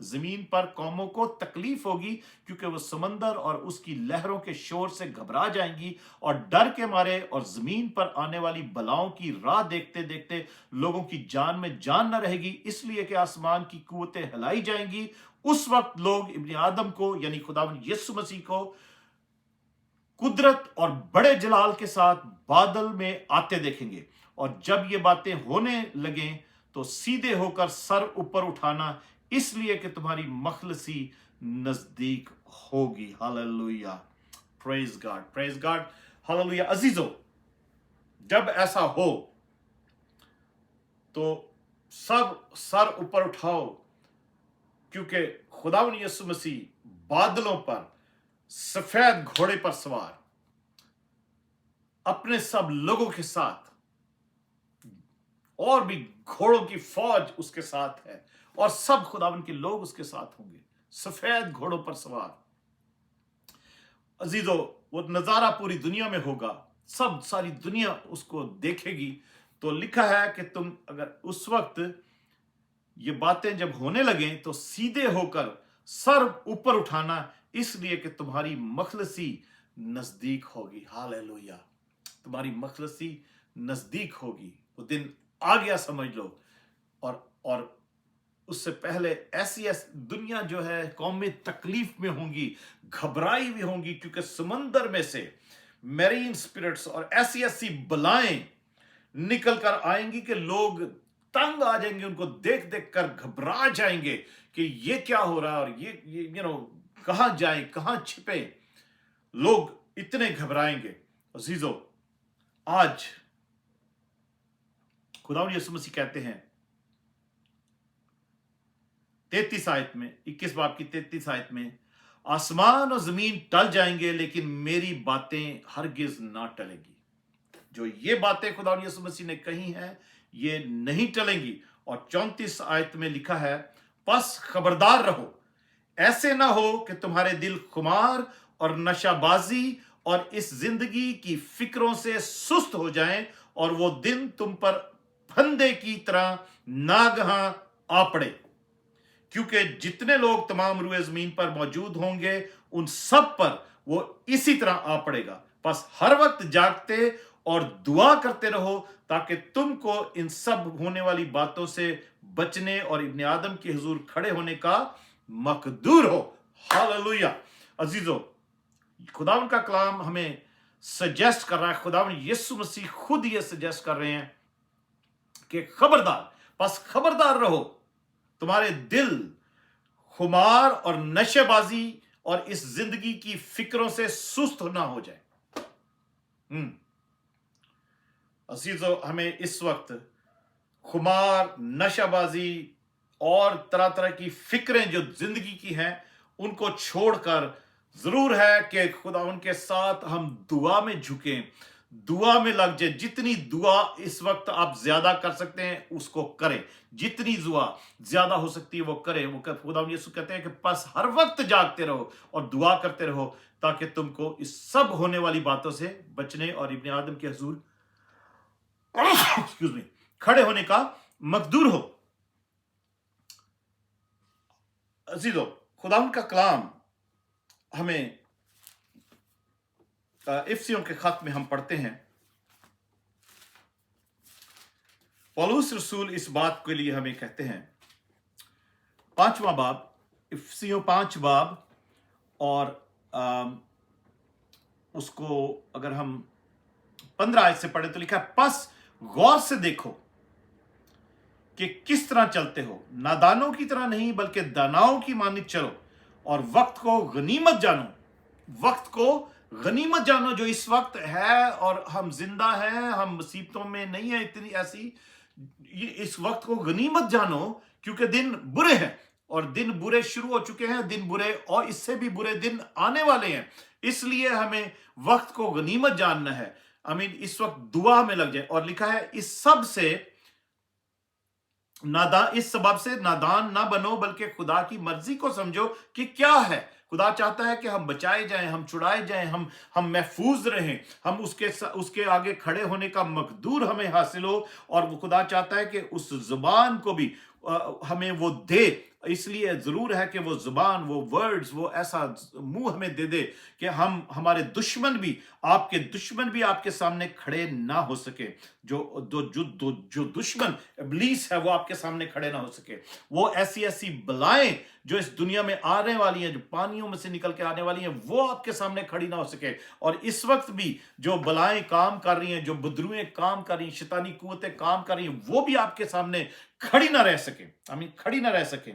जमीन पर कौमों को तकलीफ होगी, क्योंकि वो समंदर और उसकी लहरों के शोर से घबरा जाएंगी और डर के मारे, और जमीन पर आने वाली बलाओं की राह देखते देखते लोगों की जान में जान न रहेगी, इसलिए कि आसमान की कुव्वतें हिलाई जाएंगी। उस वक्त लोग इब्ने आदम को, यानी खुदावंद यीशु मसीह को, कुदरत और बड़े जलाल के साथ बादल में आते देखेंगे। और जब ये बातें होने लगें तो सीधे होकर सर ऊपर उठाना, इसलिए कि तुम्हारी मखलसी नजदीक होगी। Hallelujah, praise God, praise God, hallelujah. अजीजों, जब ऐसा हो तो सब सर ऊपर उठाओ, क्योंकि खुदावंद यीशु मसीह बादलों पर सफेद घोड़े पर सवार अपने सब लोगों के साथ, और भी घोड़ों की फौज उसके साथ है, और सब खुदावंद के लोग उसके साथ होंगे सफेद घोड़ों पर सवार। अजीजों, वो नजारा पूरी दुनिया में होगा, सब सारी दुनिया उसको देखेगी। तो लिखा है कि तुम अगर उस वक्त ये बातें जब होने लगे तो सीधे होकर सर ऊपर उठाना, इसलिए कि तुम्हारी मखलसी नजदीक होगी। हालेलुया, तुम्हारी मखलसी नजदीक होगी, वो दिन आ गया समझ लो। और उससे पहले ऐसी दुनिया जो है कौमें तकलीफ में होंगी, घबराई हुई होंगी, क्योंकि समंदर में से मैरीन स्पिरिट्स और ऐसी ऐसी बलाएं निकल कर आएंगी कि लोग तंग आ जाएंगे, उनको देख देख कर घबरा जाएंगे कि ये क्या हो रहा है, और ये कहां जाए, कहां छिपे, लोग इतने घबराएंगे। अजीजों, आज खुदावंद यीशु मसीह कहते हैं 33 आयत में, 21 बाब की 33 आयत में, आसमान और जमीन टल जाएंगे लेकिन मेरी बातें हरगिज ना टलेंगी। जो ये बातें खुदावंद यीशु मसीह ने कही हैं ये नहीं टलेंगी। और 34 आयत में लिखा है, बस खबरदार रहो, ऐसे ना हो कि तुम्हारे दिल खुमार और नशाबाजी और इस जिंदगी की फिक्रों से सुस्त हो जाएं, और वो दिन तुम पर फंदे की तरह नागहां आ पड़े, क्योंकि जितने लोग तमाम रुए जमीन पर मौजूद होंगे उन सब पर वो इसी तरह आ पड़ेगा। बस हर वक्त जागते और दुआ करते रहो, ताकि तुमको इन सब होने वाली बातों से बचने और इब्ने आदम के हुजूर खड़े होने का मकदूर हो। हालेलुया। अजीजों, खुदावन का कलाम हमें सजेस्ट कर रहा है, खुदावन यीशु मसीह खुद ये सजेस्ट कर रहे हैं कि खबरदार, बस खबरदार रहो, तुम्हारे दिल खुमार और नशेबाजी और इस जिंदगी की फिक्रों से सुस्त ना हो जाए। अजीजों, हमें इस वक्त खुमार, नशाबाजी और तरह तरह की फिक्रें जो जिंदगी की हैं उनको छोड़कर जरूर है कि खुदा उनके साथ हम दुआ में झुकें, दुआ में लग जाए। जितनी दुआ इस वक्त आप ज्यादा कर सकते हैं उसको करें, जितनी दुआ ज्यादा हो सकती है वो करें। वो खुदा यीशु कहते हैं कि बस हर वक्त जागते रहो और दुआ करते रहो ताकि तुमको इस सब होने वाली बातों से बचने और इब्ने आदम के हुजूर एक्सक्यूज मी खड़े होने का मकदूर हो। अजीजों, खुदा का कलाम हमें इफ्सियों के खत में हम पढ़ते हैं, पौलुस रसूल इस बात के लिए हमें कहते हैं, 5वां बाब, इफ्सियों 5 बाब और उसको अगर हम 15 आयत से पढ़े तो लिखा है, बस गौर से देखो कि किस तरह चलते हो, नादानों की तरह नहीं बल्कि दानाओं की मानित चलो, और वक्त को गनीमत जानो। वक्त को गनीमत जानो जो इस वक्त है, और हम जिंदा हैं, हम मुसीबतों में नहीं है इतनी ऐसी। इस वक्त को गनीमत जानो क्योंकि दिन बुरे हैं, और दिन बुरे शुरू हो चुके हैं, दिन बुरे और इससे भी बुरे दिन आने वाले हैं। इसलिए हमें वक्त को गनीमत जानना है। आमीन। इस वक्त दुआ में लग जाए। और लिखा है, इस सबब से नादान ना बनो बल्कि खुदा की मर्जी को समझो कि क्या है। खुदा चाहता है कि हम बचाए जाएं, हम छुड़ाए जाएं, हम महफूज रहें, हम उसके आगे खड़े होने का मकदूर हमें हासिल हो। और वो खुदा चाहता है कि उस जुबान को भी हमें वो दे। इसलिए जरूर है कि वो जुबान, वो वर्ड्स, वो ऐसा मुंह हमें दे दे कि हमारे दुश्मन भी आपके सामने खड़े ना हो सके। जो दुश्मन इब्लीस है वो आपके सामने खड़े ना हो सके। वो ऐसी बलाएं जो इस दुनिया में आने वाली हैं, जो पानियों में से निकल के आने वाली हैं, वो आपके सामने खड़ी ना हो सके। और इस वक्त भी जो बलाएं काम कर रही हैं, जो बदरुएं काम कर रही हैं, शैतानी कुव्वतें काम कर रही हैं, वो भी आपके सामने खड़ी ना रह सके। आमीन, खड़ी ना रह सके।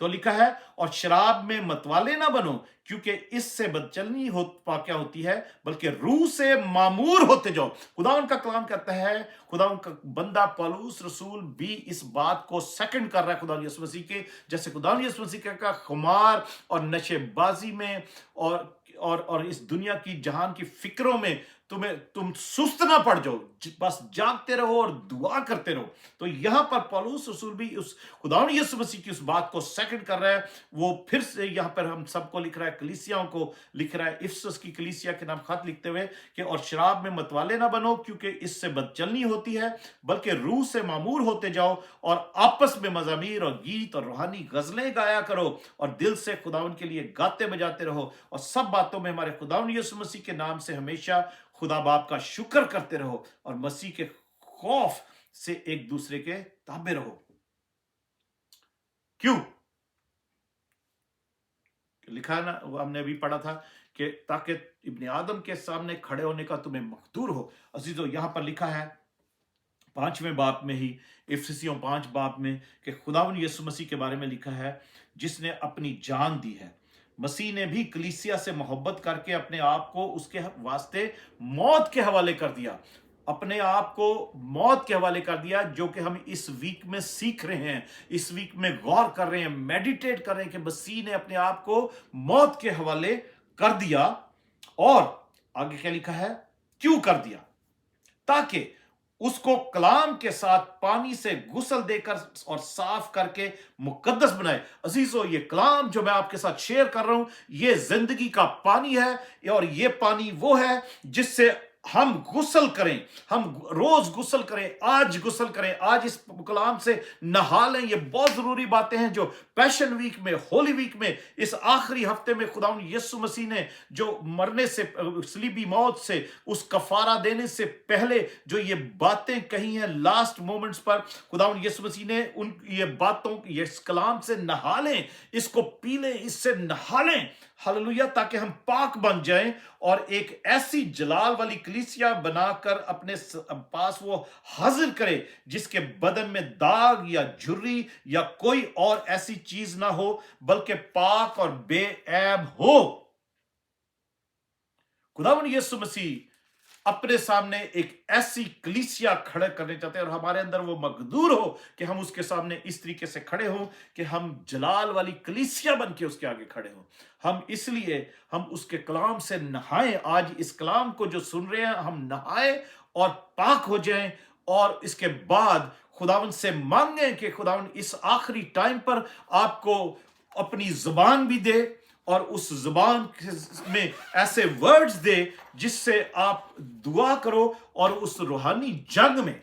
तो लिखा है, और शराब में मतवाले ना बनो क्योंकि इससे बदचलनी क्या होती है, बल्कि रूह से मामूर होते जाओ। खुदावन का कलाम कहता है, खुदावन का बंदा पौलुस रसूल भी इस बात को सेकंड कर रहा है खुदावन यीशु मसीह के, जैसे खुदावन यीशु मसीह का खुमार और नशेबाजी में और इस दुनिया की जहान की फिक्रों में तुम सुस्त ना पड़ जाओ, बस जागते रहो और दुआ करते रहो। तो यहां पर पौलुस रसूल भी उस खुदावन यीशु मसीह की उस बात को सेकंड कर रहा है। वो फिर से यहां पर हम सबको लिख रहा है, कलीसियाओं को लिख रहा है, इफिसुस की कलीसिया के नाम खत लिखते हुए कि और शराब में मतवाले ना बनो क्योंकि इससे बदचलनी होती है, बल्कि रूह से मामूर होते जाओ और आपस में मज़ामीर और गीत और रूहानी गजलें गाया करो और दिल से खुदावन के लिए गाते बजाते रहो और सब बातों में हमारे खुदावन यीशु मसीह के नाम से हमेशा खुदा बाप का शुक्र करते रहो और मसीह के खौफ से एक दूसरे के ताबे रहो। क्यों लिखा है ना, हमने अभी पढ़ा था कि ताकि इब्ने आदम के सामने खड़े होने का तुम्हें मकदूर हो। अजीजों, यहां पर लिखा है 5वें बाब में ही, इफिसियों 5 बाब में, कि खुदावन यीशु मसीह के बारे में लिखा है जिसने अपनी जान दी है। मसीह ने भी कलीसिया से मोहब्बत करके अपने आप को उसके वास्ते मौत के हवाले कर दिया, अपने आप को मौत के हवाले कर दिया, जो कि हम इस वीक में सीख रहे हैं, इस वीक में गौर कर रहे हैं, मेडिटेट कर रहे हैं कि मसीह ने अपने आप को मौत के हवाले कर दिया। और आगे क्या लिखा है, क्यों कर दिया? ताकि उसको कलाम के साथ पानी से गुस्ल देकर और साफ करके मुकद्दस बनाए। अजीजों, ये कलाम जो मैं आपके साथ शेयर कर रहा हूं, ये जिंदगी का पानी है और ये पानी वो है जिससे हम गुस्ल करें, हम रोज गुस्ल करें, आज गुस्ल करें, आज इस कलाम से नहा लें। ये बहुत जरूरी बातें हैं जो पैशन वीक में, होली वीक में, इस आखिरी हफ्ते में खुदावंद यीशु मसीह ने जो मरने से, सलीबी मौत से, उस कफारा देने से पहले जो ये बातें कही हैं लास्ट मोमेंट्स पर, खुदावंद यीशु मसीह ने उन ये बातों, ये इस कलाम से नहा लें, इसको पी लें, इससे नहा लें, हालेलुया, ताकि हम पाक बन जाएं और एक ऐसी जलाल वाली कलीसिया बनाकर अपने पास वो हाजिर करे जिसके बदन में दाग या झुर्री या कोई और ऐसी चीज ना हो, बल्कि पाक और बेऐब हो। खुदावंद यीशु मसीह अपने सामने एक ऐसी कलीसिया खड़े करने चाहते हैं और हमारे अंदर वो मकदूर हो कि हम उसके सामने इस तरीके से खड़े हो कि हम जलाल वाली कलीसिया बन के उसके आगे खड़े हो। हम इसलिए हम उसके कलाम से नहाएं, आज इस कलाम को जो सुन रहे हैं हम नहाएं और पाक हो जाएं, और इसके बाद खुदावंद से मांगें कि खुदावंद इस आखिरी टाइम पर आपको अपनी जुबान भी दे और उस जुबान में ऐसे वर्ड्स दे जिससे आप दुआ करो और उस रूहानी जंग में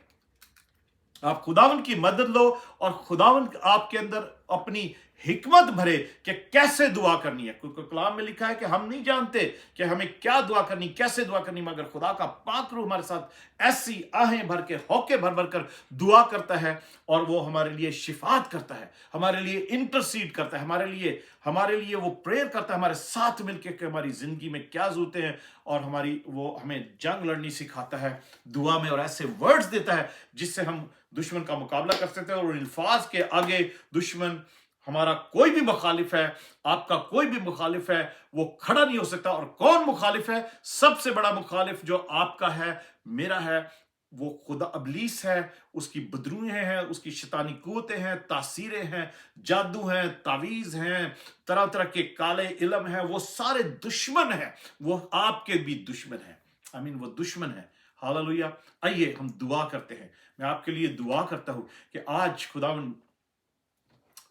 आप खुदावंद की मदद लो और खुदावंद आपके अंदर अपनी हिकमत भरे कि कैसे दुआ करनी है। क्योंकि कलाम में लिखा है कि हम नहीं जानते कि हमें क्या दुआ करनी, कैसे दुआ करनी, मगर खुदा का पाक रूह हमारे साथ ऐसी आहें भर के, हौके भर भर कर दुआ करता है और वो हमारे लिए शिफात करता है, हमारे लिए इंटरसीड करता है, हमारे लिए वो प्रेयर करता है, हमारे साथ मिलकर कि हमारी जिंदगी में क्या जरूरतें हैं, और वो हमें जंग लड़नी सिखाता है दुआ में, और ऐसे वर्ड्स देता है जिससे हम दुश्मन का मुकाबला कर सकते हैं। और अल्फाज के आगे दुश्मन, हमारा कोई भी मुखालिफ है, आपका कोई भी मुखालिफ है, वो खड़ा नहीं हो सकता। और कौन मुखालिफ है? सबसे बड़ा मुखालिफ जो आपका है, मेरा है, वो खुदा इब्लीस है, उसकी बदरूएं हैं, उसकी शैतानी कुव्वतें हैं, तासीरें हैं, जादू हैं, तावीज हैं, तरह तरह के काले इल्म हैं, वो सारे दुश्मन हैं, वो आपके भी दुश्मन हैं। वो दुश्मन है। हालेलुया। आइए हम दुआ करते हैं। मैं आपके लिए दुआ करता हूं कि आज खुदावंद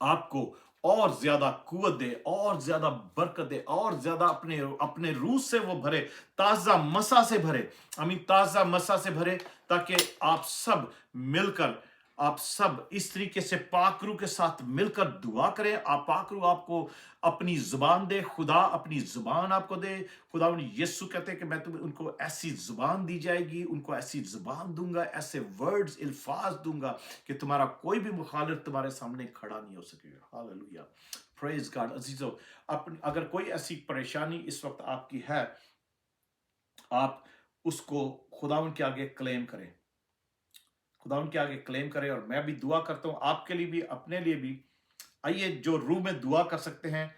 आपको और ज्यादा कुव्वत दे, और ज्यादा बरकत दे, और ज्यादा अपने रूह से वो भरे, ताजा मसा से भरे, ताजा मसा से भरे, ताकि आप सब मिलकर, आप सब इस तरीके से पाकरू के साथ मिलकर दुआ करें। आप पाकरू आपको अपनी जुबान दे, खुदा अपनी जुबान आपको दे। खुदा यीशु कहते हैं कि मैं तुम्हें, उनको ऐसी जुबान दी जाएगी, उनको ऐसी जुबान दूंगा, ऐसे वर्ड्स, अल्फाज दूंगा कि तुम्हारा कोई भी मुखालिफ तुम्हारे सामने खड़ा नहीं हो सकेगा। Hallelujah, praise God. अजीजों, अगर कोई ऐसी परेशानी इस वक्त आपकी है, आप उसको खुदावंद के आगे क्लेम करें, खुदावंद के आगे क्लेम करें। और मैं भी दुआ करता हूं आपके लिए भी, अपने लिए भी। आइए जो रूह में दुआ कर सकते हैं,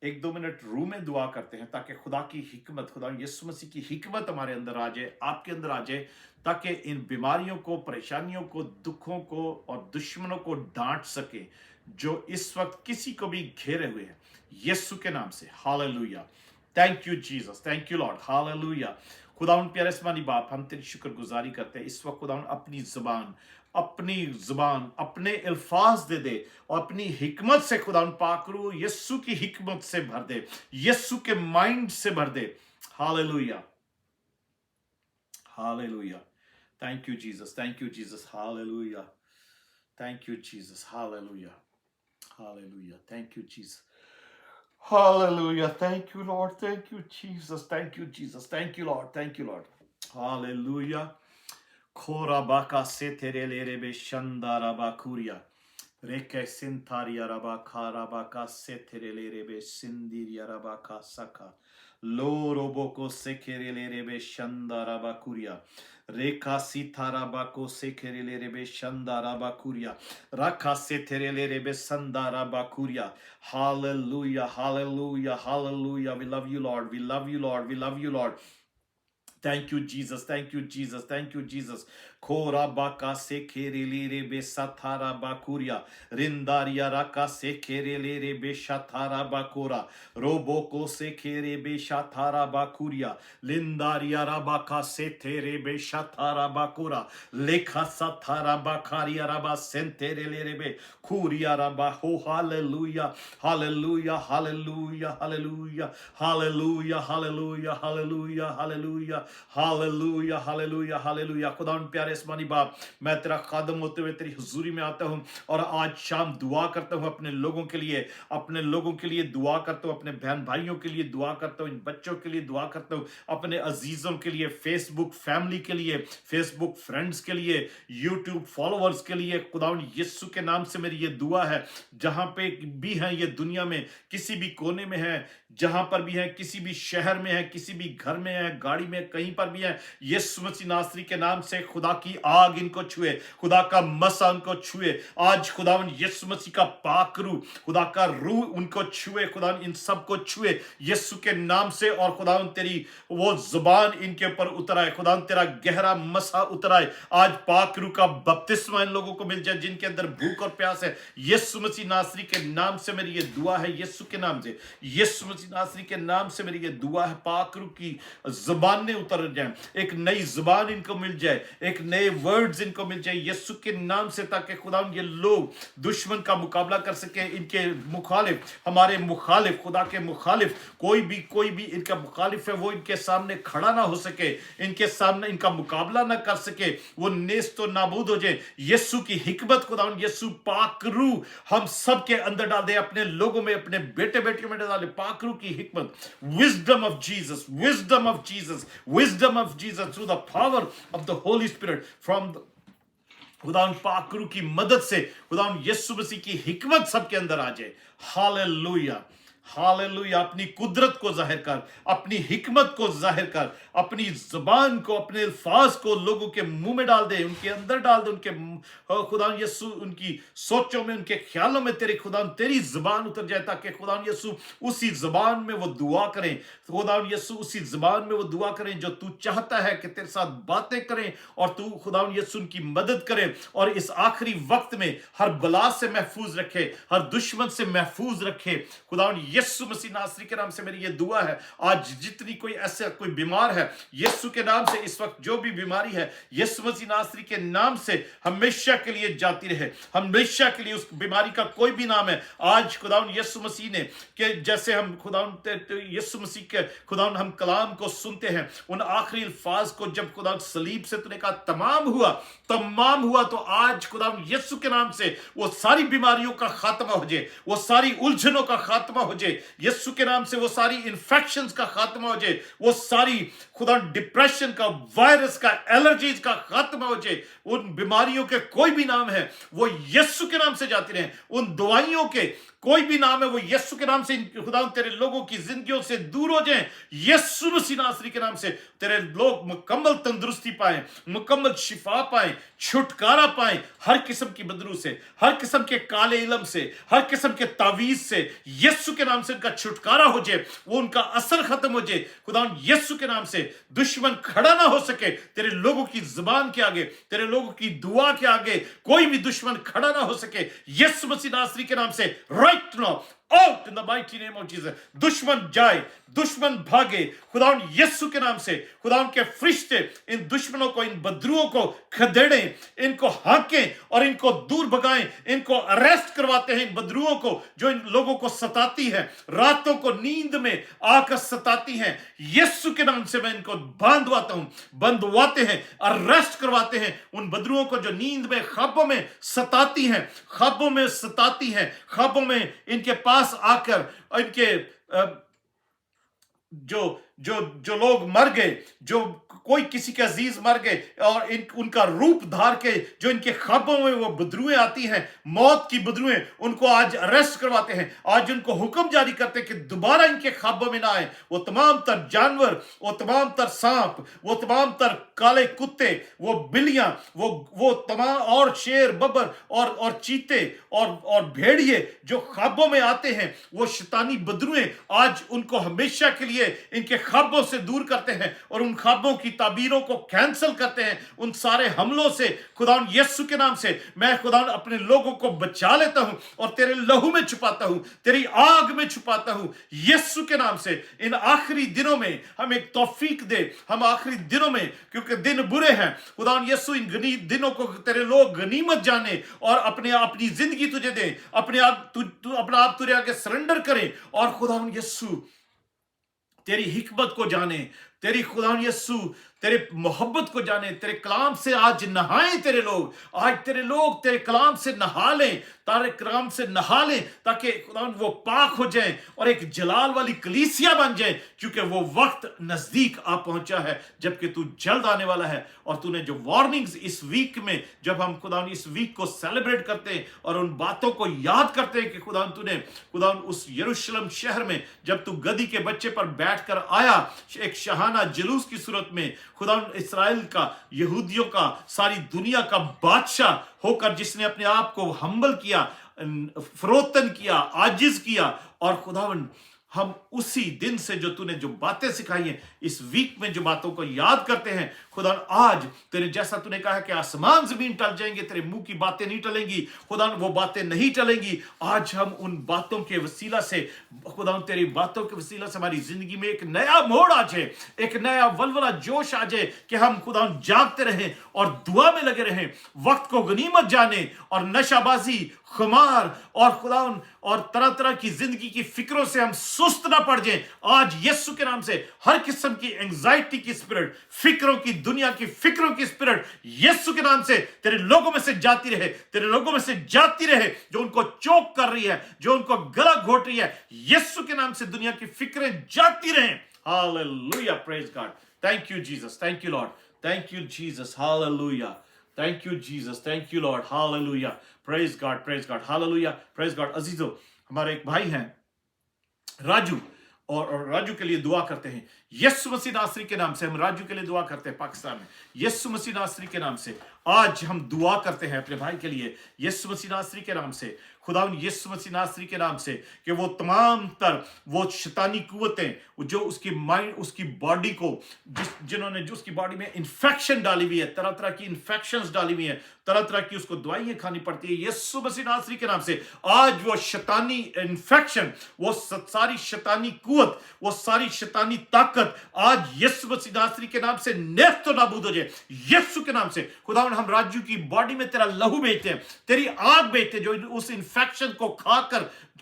1-2 मिनट रूह में दुआ करते हैं, ताकि खुदा की हिकमत, खुदा यीशु मसीह की हिकमत हमारे अंदर आ जाए, आपके अंदर आ जाए, ताकि इन बीमारियों को, परेशानियों को, दुखों को और दुश्मनों को डांट सके जो इस वक्त किसी को भी घेरे हुए हैं, यीशु के नाम से। Hallelujah, thank you Jesus, thank you Lord. Hallelujah. खुदावन प्यारे आसमानी बाप, हम तेरी शुक्रगुजारी करते हैं इस वक्त खुदावन अपनी जुबान अपने अल्फाज दे और अपनी हिकमत से खुदावन पाकरू यीशु की हिकमत से भर दे, यीशु के माइंड से भर दे। Hallelujah, hallelujah, thank you Jesus, thank you Jesus. Hallelujah, thank you Jesus. Hallelujah, hallelujah, thank you Jesus. Hallelujah. Thank you, Lord. Thank you, Jesus. Thank you, Jesus. Thank you, Lord. Thank you, Lord. Hallelujah. Korabaka seterele rebe shandaraba kuria. Reke sintaria rabaka rabaka seterele rebe sindiria rabaka saka. Loroboko sekerele rebe shandaraba kuria. Reka sitarabako sekerele rebe shandaraba kuria. Raka seterele rebe sandaraba kuria. Hallelujah, hallelujah, hallelujah. We love you, Lord. We love you, Lord. We love you, Lord. Thank you, Jesus. Thank you, Jesus. Thank you, Jesus. खोरा बाका से खेरे ले रे बे साथारा बाकुरिया रिंदारिया राका से खेरे ले रे बे शाथारा बाकोरा robo को से खेरे बे शाथारा बाकुरिया लिंदारिया राबाका से तेरे बे शाथारा बाकोरा लेखा साथारा बाकारिया राबा सेंतेरे ले रे बे कुरिया राबा हो hallelujah hallelujah hallelujah hallelujah hallelujah hallelujah hallelujah hallelujah hallelujah hallelujah hallelujah. खुदा प्यारे आसमानी बाप, मैं तेरा खादम होते हुए तेरी हुजूरी में आता हूँ और आज शाम दुआ करता हूँ अपने लोगों के लिए, अपने लोगों के लिए दुआ करता हूँ, अपने बहन भाइयों के लिए दुआ करता हूँ, इन बच्चों के लिए दुआ करता हूँ, अपने अजीजों के लिए, फेसबुक फैमिली के लिए, फेसबुक फ्रेंड्स के लिए, यूट्यूब फॉलोअर्स के लिए। खुदा यीशु के नाम से मेरी ये दुआ है, जहां पे भी है ये दुनिया में, किसी भी कोने में है, जहां पर भी है, किसी भी शहर में है, किसी भी घर में है, गाड़ी में, कहीं पर भी है, यीशु मसीह नासरी के नाम से खुदा की आग इनको छुए, खुदा का मसा उनको छुए आज। खुदा यीशु मसीह का पाक रूह, खुदा का रूह उनको छुए, खुदा इन सबको छुए यीशु के नाम से। और खुदा तेरी वो जुबान इनके ऊपर उतराए, खुदा तेरा गहरा मसा उतराए आज। पाक रूह का बपतिस्मा इन लोगों को मिल जाए जिनके अंदर भूख और प्यास है। यीशु मसीह नासरी के नाम से मेरी ये दुआ है, यीशु के नाम से, यीशु मसीह नासरी के नाम से मेरी ये दुआ है। पाक रूह की जुबानें उतर जाएं, एक नई जुबान इनको मिल जाए, एक नए वर्ड्स इनको मिल जाए यीशु के नाम से, ताकि खुदा ये लोग दुश्मन का मुकाबला कर सके। इनके मुखालिफ, हमारे मुखालिफ, खुदा के मुखालिफ कोई भी इनका मुखालिफ है, वो इनके सामने खड़ा ना हो सके, इनके सामने इनका मुकाबला ना कर सके, वो नेस्त और नाबूद हो जाए। यीशु की हिकमत खुदा यीशु पाक रूह हम सब के अंदर डाल दे, अपने लोगों में, अपने बेटे बेटियों में डाले पाक रूह की हिकमत। Wisdom of Jesus, wisdom of Jesus, wisdom of Jesus through the power of the Holi spirit from खुदा पाक रूह की मदद से खुदा यीशु मसीह की हिकमत सबके अंदर आ जाए। Hallelujah hallelujah. अपनी कुदरत को जाहिर कर, अपनी हिकमत को जाहिर कर, अपनी जुबान को, अपने अल्फाज को लोगों के मुंह में डाल दे, उनके अंदर डाल दे, उनके खुदा यीशु उनकी सोचों में, उनके ख्यालों में तेरे खुदा तेरी जुबान उतर जाए, ताकि खुदा यीशु उसी जुबान में वो दुआ करें, खुदा यीशु उसी जुबान में वो दुआ करें जो तू चाहता है कि तेरे साथ बातें करें, और तू खुदा यीशु उनकी मदद करे और इस आखिरी वक्त में हर बला से महफूज रखे, हर दुश्मन से महफूज रखे। खुदा यीशु मसीह नासरी के नाम से मेरी ये दुआ है। आज जितनी कोई ऐसा कोई बीमार है, यीशु के नाम से इस वक्त जो भी बीमारी है, यीशु मसीह नासरी के नाम से हमेशा के लिए जाती रहे, हमेशा के लिए। उस बीमारी का कोई भी नाम है, आज खुदा यीशु मसीह ने कि जैसे हम खुदा यीशु मसीह के खुदा हम कलाम को सुनते हैं, उन आखिरी अल्फाज को जब खुदा सलीब से तूने कहा तमाम हुआ, तो आज खुदा यीशु के नाम से वो सारी बीमारियों का खात्मा हो जाए, वो सारी उलझनों का खात्मा हो जाए यीशु के नाम से, वो सारी इन्फेक्शंस का खात्मा हो जाए, वो सारी खुदा डिप्रेशन का, वायरस का, एलर्जीज का खात्मा हो जाए। उन बीमारियों के कोई भी नाम है वो यीशु के नाम से जाती रहे, उन दवाइयों के कोई भी नाम है वो यीशु के नाम से खुदा तेरे लोगों की जिंदगियों से दूर हो जाएं। यीशु मसीह नासरी के नाम से तेरे लोग मुकम्मल तंदुरुस्ती पाएं, मुकम्मल शिफा पाएं, छुटकारा पाएं हर किस्म की बदरू से, हर किस्म के काले इलम से, हर किस्म के तावीज से। यीशु के नाम से उनका छुटकारा हो जाए, वो उनका असर खत्म हो जाए। खुदा यीशु के नाम से दुश्मन खड़ा ना हो सके तेरे लोगों की जुबान के आगे, तेरे लोगों की दुआ के आगे कोई भी दुश्मन खड़ा ना हो सके। यीशु मसीह नासरी के नाम से right now, out in the mighty name of Jesus, दुश्मन जाए, दुश्मन भागे खुदा यीशु के नाम से। खुदा के फरिश्ते इन दुश्मनों को, इन बदरुओं को खदेड़ें, इनको हाकें और इनको दूर भगाएं, इनको अरेस्ट करवाते हैं इन बदरुओं को जो इन लोगों को सताती है, रातों को नींद में आकर सताती हैं। यीशु के नाम से मैं इनको बंधवाते हैं, अरेस्ट करवाते हैं उन बदरुओं को जो नींद में, ख्वाबों में सताती हैं, ख्वाबों में इनके पास आकर इनके जो लोग मर गए, जो कोई किसी के अजीज मर गए और उनका रूप धार के जो इनके ख्वाबों में वो बदरुएं आती हैं, मौत की बदरुएं, उनको आज अरेस्ट करवाते हैं। आज उनको हुक्म जारी करते हैं कि दोबारा इनके ख्वाबों में ना आए। वो तमाम तर जानवर, वो तमाम तर सांप, वो तमाम तर काले कुत्ते, वो बिल्लियां, वो तमाम और शेर, बब्बर और चीते और भेड़िए जो ख्वाबों में आते हैं, वो शैतानी बदरुएं आज उनको हमेशा के लिए इनके ख्वाबों से दूर करते हैं और उन ख्वाबों की ताबीरों को कैंसिल करते हैं, उन सारे हमलों से खुदावन यीशु के नाम से मैं खुदावन अपने लोगों को बचा लेता हूं और तेरे लहू में छुपाता हूं, तेरी आग में छुपाता हूं यीशु के नाम से। इन आखिरी दिनों में हम एक तौफीक दे, हम आखिरी दिनों में, क्योंकि दिन बुरे हैं खुदावन यीशु, इन दिनों को तेरे लोग गनीमत जाने और अपनी जिंदगी तुझे दे, अपने आप अपना आप तुझे आगे सरेंडर करें और खुदावन यीशु तेरी हिकमत को जाने, तेरी खुदावन यीशु तेरे मोहब्बत को जाने, तेरे कलाम से आज नहाएं तेरे लोग, आज तेरे लोग तेरे कलाम से नहा लें, तारे कलाम से नहा लें ताकि खुदावन वो पाक हो जाएं और एक जलाल वाली कलीसिया बन जाए, क्योंकि वो वक्त नजदीक आ पहुंचा है जबकि तू जल्द आने वाला है। और तूने जो वार्निंग्स इस वीक में, जब हम खुदावन इस वीक को सेलिब्रेट करते हैं और उन बातों को याद करते हैं कि खुदावन तूने खुदावन उस यरूशलेम शहर में जब तू गधी के बच्चे पर बैठकर आया एक शहाना जुलूस की सूरत में, खुदावन इस्राएल का, यहूदियों का, सारी दुनिया का बादशाह होकर जिसने अपने आप को हम्बल किया, फरोतन किया, आजिज किया, और खुदावन हम उसी दिन से जो तूने जो बातें सिखाई हैं इस वीक में जो बातों को याद करते हैं खुदा। आज तेरे जैसा तूने कहा कि आसमान जमीन टल जाएंगे, तेरे मुंह की बातें नहीं टलेंगी खुदा, वो बातें नहीं टलेंगी। आज हम उन बातों के वसीला से खुदा, तेरी बातों के वसीला से हमारी जिंदगी में एक नया मोड़ आ जाए, एक नया वलवला जोश आ जाए कि हम खुदा जागते रहें और दुआ में लगे रहें, वक्त को गनीमत जाने और नशाबाजी, खुमार और खुदा और तरह तरह की जिंदगी की फिक्रों से हम सुस्त ना पड़ जाएं। आज यीशु के नाम से हर किस्म की एंजाइटी की स्पिरिट, फिक्रों की, दुनिया की फिक्रों की स्पिरिट यीशु के नाम से तेरे लोगों में से जाती रहे, तेरे लोगों में से जाती रहे, जो उनको चोक कर रही है, जो उनको गला घोट रही है, यीशु के नाम से दुनिया की फिक्रें जाती रहें। Hallelujah, praise God, thank you Jesus, thank you Lord, thank you Jesus, hallelujah, thank you Jesus, thank you Lord, hallelujah, praise God, hallelujah, praise God. अजीजों, हमारे एक भाई हैं राजू, और राजू के लिए दुआ करते हैं यीशु मसीह नासरी के नाम से। हम राजू के लिए दुआ करते हैं पाकिस्तान में यीशु मसीह नासरी के नाम से। आज हम दुआ करते हैं अपने भाई के लिए यीशु मसीह नासरी के नाम से, खुदावन यीशु मसीह नासरी के नाम से, कि वो तमाम तर वो शैतानी कुव्वतें जो उसकी माइंड, उसकी बॉडी को जिन्होंने जो उसकी बॉडी में इन्फेक्शन डाली हुई है, तरह तरह की इन्फेक्शंस डाली हुई है, तरह तरह की उसको दवाइयां खानी पड़ती है, यीशु मसीह नासरी के नाम से आज वो शैतानी इन्फेक्शन, वो सारी शैतानी कुव्वत, वो सारी शैतानी ताकत आज यीशु मसीह नासरी के नाम से नेस्त तो नाबूद हो जाए यीशु के नाम से। खुदावन हम राजू की बॉडी में तेरा लहू भेजते हैं, तेरी आग भेजते हैं, जो उस इन्फेक्शन को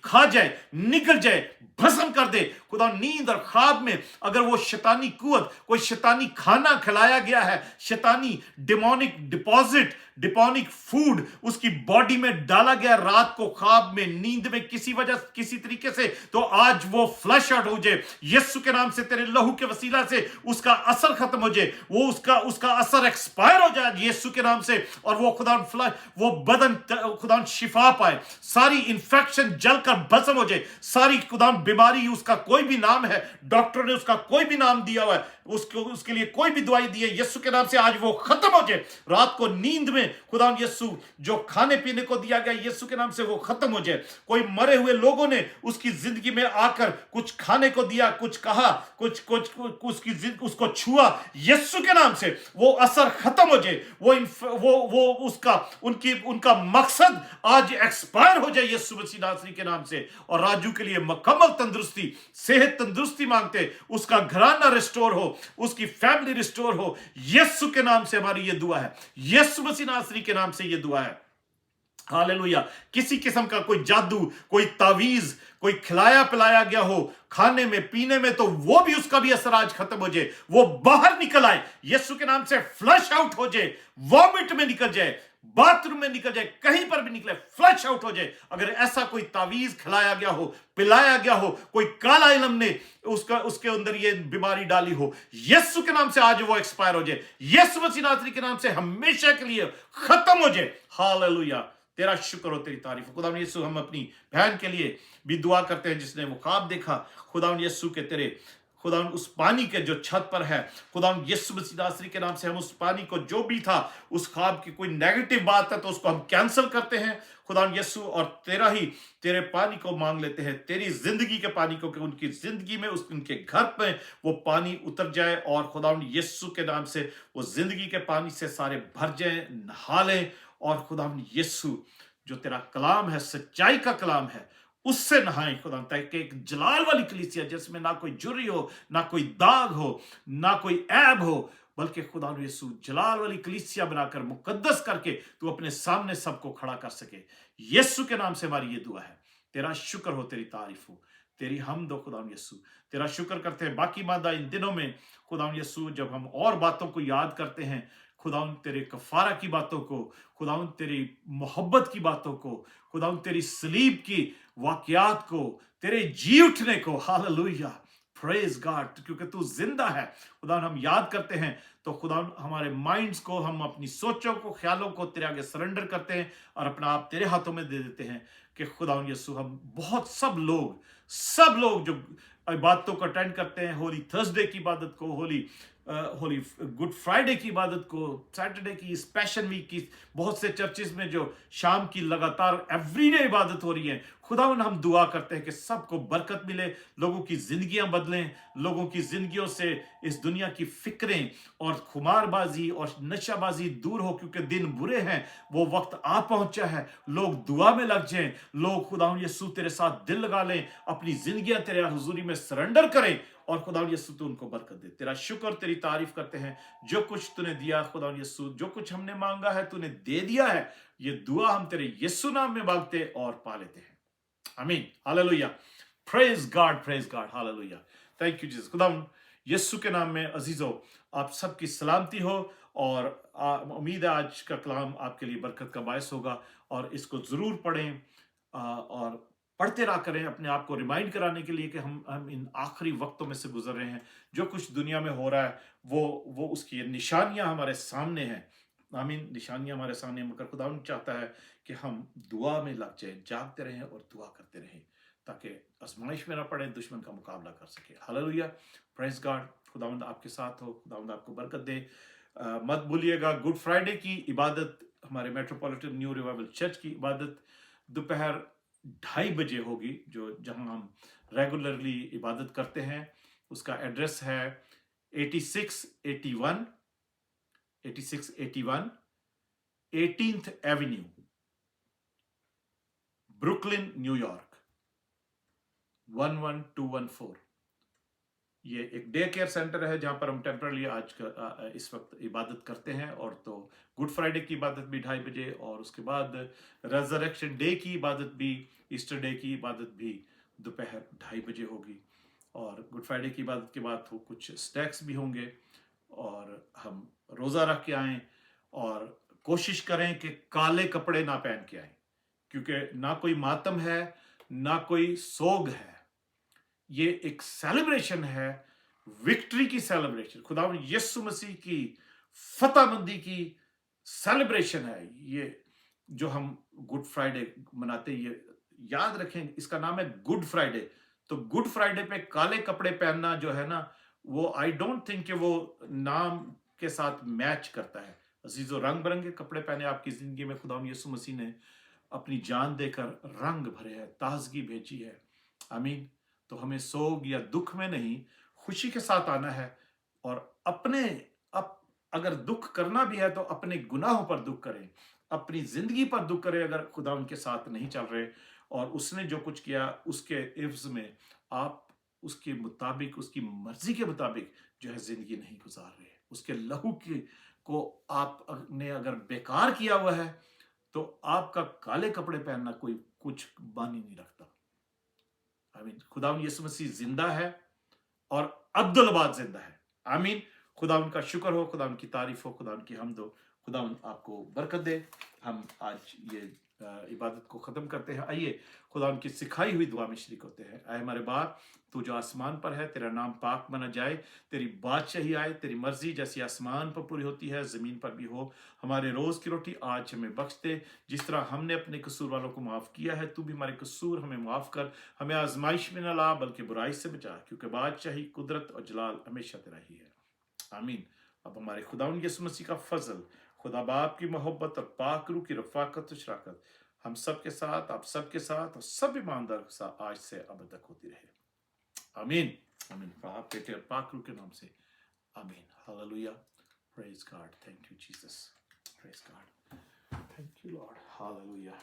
खा जाए, निकल जाए, भस्म कर दे खुदा। नींद और ख्वाब में अगर वो शैतानी कुव्वत, कोई शैतानी खाना खिलाया गया है, शैतानी डिमोनिक डिपॉजिट, डिमोनिक फूड उसकी बॉडी में डाला गया रात को ख्वाब में, नींद में, किसी वजह किसी तरीके से, तो आज वो फ्लश आउट हो जाए यीशु के नाम से। तेरे लहू के वसीला से उसका असर खत्म हो जाए, वो उसका असर एक्सपायर हो जाए यीशु के नाम से, और वो खुदा फ्लश, वो बदन खुदा शिफा पाए, सारी इंफेक्शन जलकर भस्म हो जाए, सारी खुदा बीमारी, उसका कोई भी नाम है, डॉक्टर ने उसका कोई भी नाम दिया हुआ है, उसके लिए कोई भी दवाई दी है, यीशु के नाम से आज वो खत्म हो जाए। रात को नींद में खुदा यीशु जो खाने पीने को दिया गया यीशु के नाम से वो खत्म हो जाए। कोई मरे हुए लोगों ने उसकी जिंदगी में आकर कुछ खाने को दिया, कुछ कहा, कुछ उसको छुआ, यीशु के नाम से वो असर खत्म हो जाए, वो उनका मकसद आज एक्सपायर हो जाए यीशु मसीह नासरी के नाम से। और राजू के लिए मुकम्मल तंदुरुस्ती, सेहत, तंदुरुस्ती मांगते, उसका घराना रिस्टोर हो, उसकी फैमिली रिस्टोर हो, यीशु के नाम से हमारी ये दुआ है, यीशु मसीह नासरी के नाम से ये दुआ है। हालेलुया। किसी किस्म का कोई जादू, कोई तावीज, कोई खिलाया पिलाया गया हो खाने में, पीने में, तो वो भी, उसका भी असर आज खत्म हो जाए, वो बाहर निकल आए यीशु के नाम से, फ्लश आउट हो जाए, वॉमिट में निकल जाए, बाथरूम में निकल जाए, कहीं पर भी निकले, फ्लश आउट हो जाए। अगर ऐसा कोई तावीज खिलाया गया हो, पिलाया गया हो, कोई काला इल्म ने उसके अंदर ये बीमारी डाली हो, यीशु के नाम से आज वो एक्सपायर हो जाए, यीशु मसीह नासरी के नाम से हमेशा के लिए खत्म हो जाए। हालेलुया, तेरा शुक्र हो, तेरी तारीफ। खुदा यीशु, हम अपनी बहन के लिए भी दुआ करते हैं जिसने वो ख्वाब देखा, खुदा यीशु के तेरे खुदा उस पानी के जो छत पर है, खुदा यीशु मसीह नासरी के नाम से हम उस पानी को, जो भी था उस ख्वाब की कोई नेगेटिव बात है तो उसको हम कैंसिल करते हैं खुदा यीशु, और तेरे पानी को मांग लेते हैं, तेरी जिंदगी के पानी को, कि उनकी जिंदगी में, उनके घर में वो पानी उतर जाए, और खुदा यीशु के नाम से वो जिंदगी के पानी से सारे भर जाए, नहा लें, और खुदा यीशु जो तेरा कलाम है, सच्चाई का कलाम है, उससे नहाएं खुदा, ताकि एक जलाल वाली कलीसिया जिसमें ना कोई जुर्री हो, ना कोई दाग हो, ना कोई ऐब हो, बल्कि खुदा यीशु जलाल वाली कलीसिया बनाकर मुकद्दस करके तू अपने सामने सबको खड़ा कर सके। यीशु के नाम से हमारी ये दुआ है। तेरा शुक्र हो, तेरी तारीफ हो, तेरी हमद हो खुदा यीशु। तेरा शुक्र करते हैं बाकी मादा इन दिनों में खुदा यीशु, जब हम और बातों को याद करते हैं खुदा, तेरे कफारा की बातों को, खुदा तेरी मोहब्बत की बातों को, खुदा तेरी सलीब की वाकयात को, तेरे जी उठने को, हालेलुया, प्रेज गॉड, क्योंकि तू जिंदा है खुदा, हम याद करते हैं तो खुदा हमारे माइंड्स को, हम अपनी सोचों को, ख्यालों को तेरे आगे सरेंडर करते हैं और अपना आप तेरे हाथों में दे देते हैं कि खुदा यीशु, हम बहुत सब लोग जो इबादतों को अटेंड करते हैं, होली थर्सडे की इबादत को, होली गुड फ्राइडे की इबादत को, सैटरडे की, इस पैशन वीक की, बहुत से चर्चेस में जो शाम की लगातार एवरीडे इबादत हो रही है, खुदावन हम दुआ करते हैं कि सबको बरकत मिले, लोगों की जिंदगियां बदलें, लोगों की जिंदगियों से इस दुनिया की फिक्रें और खुमारबाजी और नशाबाजी दूर हो, क्योंकि दिन बुरे हैं, वो वक्त आ पहुंचा है, लोग दुआ में लग जाएं, लोग खुदावन यीशु तेरे साथ दिल लगा लें, अपनी जिंदगियां तेरे हुजूरी में सरेंडर करें, और खुदा यीशु तू उनको बरकत दे। तेरा शुक्र, तेरी तारीफ करते हैं, जो कुछ तूने दिया खुदा यीशु, जो कुछ हमने मांगा है तूने दे दिया है, ये दुआ हम तेरे यीशु नाम में मांगते और पा लेते हैं, आमीन, hallelujah, praise God, hallelujah, thank you Jesus. खुदा यीशु के नाम में अजीजों, आप सबकी सलामती हो, और उम्मीद है आज का कलाम आपके लिए बरकत का बायस होगा, और इसको जरूर पढ़ें और पढ़ते रहा करें, अपने आप को रिमाइंड कराने के लिए कि हम इन आखिरी वक्तों में से गुजर रहे हैं, जो कुछ दुनिया में हो रहा है वो उसकी निशानियां हमारे सामने हैं, आमीन, निशानियां हमारे सामने, मगर खुदा चाहता है कि हम दुआ में लग जाएं, जागते रहें और दुआ करते रहें, ताकि आजमाइश में ना पड़े, दुश्मन का मुकाबला कर सके। हालेलुया, प्रेज गॉड, खुदावंद आपके साथ हो, खुदावंद आपको बरकत दे। मत भूलिएगा गुड फ्राइडे की इबादत, हमारे मेट्रोपॉलिटन न्यू रिवाइवल चर्च की इबादत दोपहर 2:30 बजे होगी, जहां हम रेगुलरली इबादत करते हैं। उसका एड्रेस है 8681 18th एवेन्यू, ब्रुकलिन, न्यूयॉर्क 11214। ये एक डे केयर सेंटर है जहां पर हम टेम्परली आज का इस वक्त इबादत करते हैं, और तो गुड फ्राइडे की इबादत भी 2:30 बजे, और उसके बाद रेजरेक्शन डे की इबादत भी, ईस्टर डे की इबादत भी दोपहर 2:30 बजे होगी, और गुड फ्राइडे की इबादत के बाद तो कुछ स्नैक्स भी होंगे, और हम रोज़ा रख के आएँ, और कोशिश करें कि काले कपड़े ना पहन के आएँ, क्योंकि ना कोई मातम है, ना कोई सोग है, ये एक सेलिब्रेशन है, विक्ट्री की सेलिब्रेशन, खुदा यीशु मसीह की फतहमंदी की सेलिब्रेशन है। ये जो हम गुड फ्राइडे मनाते हैं, ये याद रखें, इसका नाम है गुड फ्राइडे। तो गुड फ्राइडे पे काले कपड़े पहनना जो है ना, वो आई डोंट थिंक कि वो नाम के साथ मैच करता है। अजीजों, रंग बिरंगे कपड़े पहने आपकी जिंदगी में खुदा यीशु मसीह ने अपनी जान देकर रंग भरे हैं, ताजगी भेजी है, आमीन। तो हमें सोग या दुख में नहीं, खुशी के साथ आना है, और अगर दुख करना भी है तो अपने गुनाहों पर दुख करें, अपनी जिंदगी पर दुख करें अगर खुदा उनके साथ नहीं चल रहे, और उसने जो कुछ किया उसके इव्ज में आप उसके मुताबिक, उसकी मर्जी के मुताबिक जो है जिंदगी नहीं गुजार रहे, उसके लहू को आपने अगर बेकार किया हुआ है, तो आपका काले कपड़े पहनना कोई कुछ मानी नहीं रखता, आमीन। खुदावन यीशु मसीह जिंदा है, और अब्दुलबाद जिंदा है, आमीन। खुदा उनका शुक्र हो, खुदा उनकी तारीफ हो, खुदा उनकी हमद हो, खुदा आपको बरकत दे। हम आज ये इबादत को ख़त्म करते हैं। आइए खुदा उनकी सिखाई हुई दुआ में शरीक होते हैं। ऐ हमारे बाप, तू जो आसमान पर है, तेरा नाम पाक माना जाए, तेरी बादशाही आए, तेरी मर्जी जैसी आसमान पर पूरी होती है ज़मीन पर भी हो। हमारे रोज़ की रोटी आज हमें बख्श दे, जिस तरह हमने अपने कसूर वालों को माफ़ किया है, तू भी हमारे कसूर हमें माफ़ कर। हमें आजमाइश में न ला, बल्कि बुराई से बचा, क्योंकि बादशाही, कुदरत और जलाल हमेशा तेरा ही है। आमीन। अब हमारे खुदावंद यीशु मसीह का फजल, खुदा बाप की मोहब्बत और पाक रूह की रफ़ाकत और शराकत हम सब के साथ, आप सब के साथ और सब ईमानदार के साथ आज से अब तक होती रहे। आमीन। आमीन। बाप, बेटे और पाक रूह के नाम से आमीन। Hallelujah. Praise God. Thank you Jesus. Praise God. Thank you Lord. Hallelujah.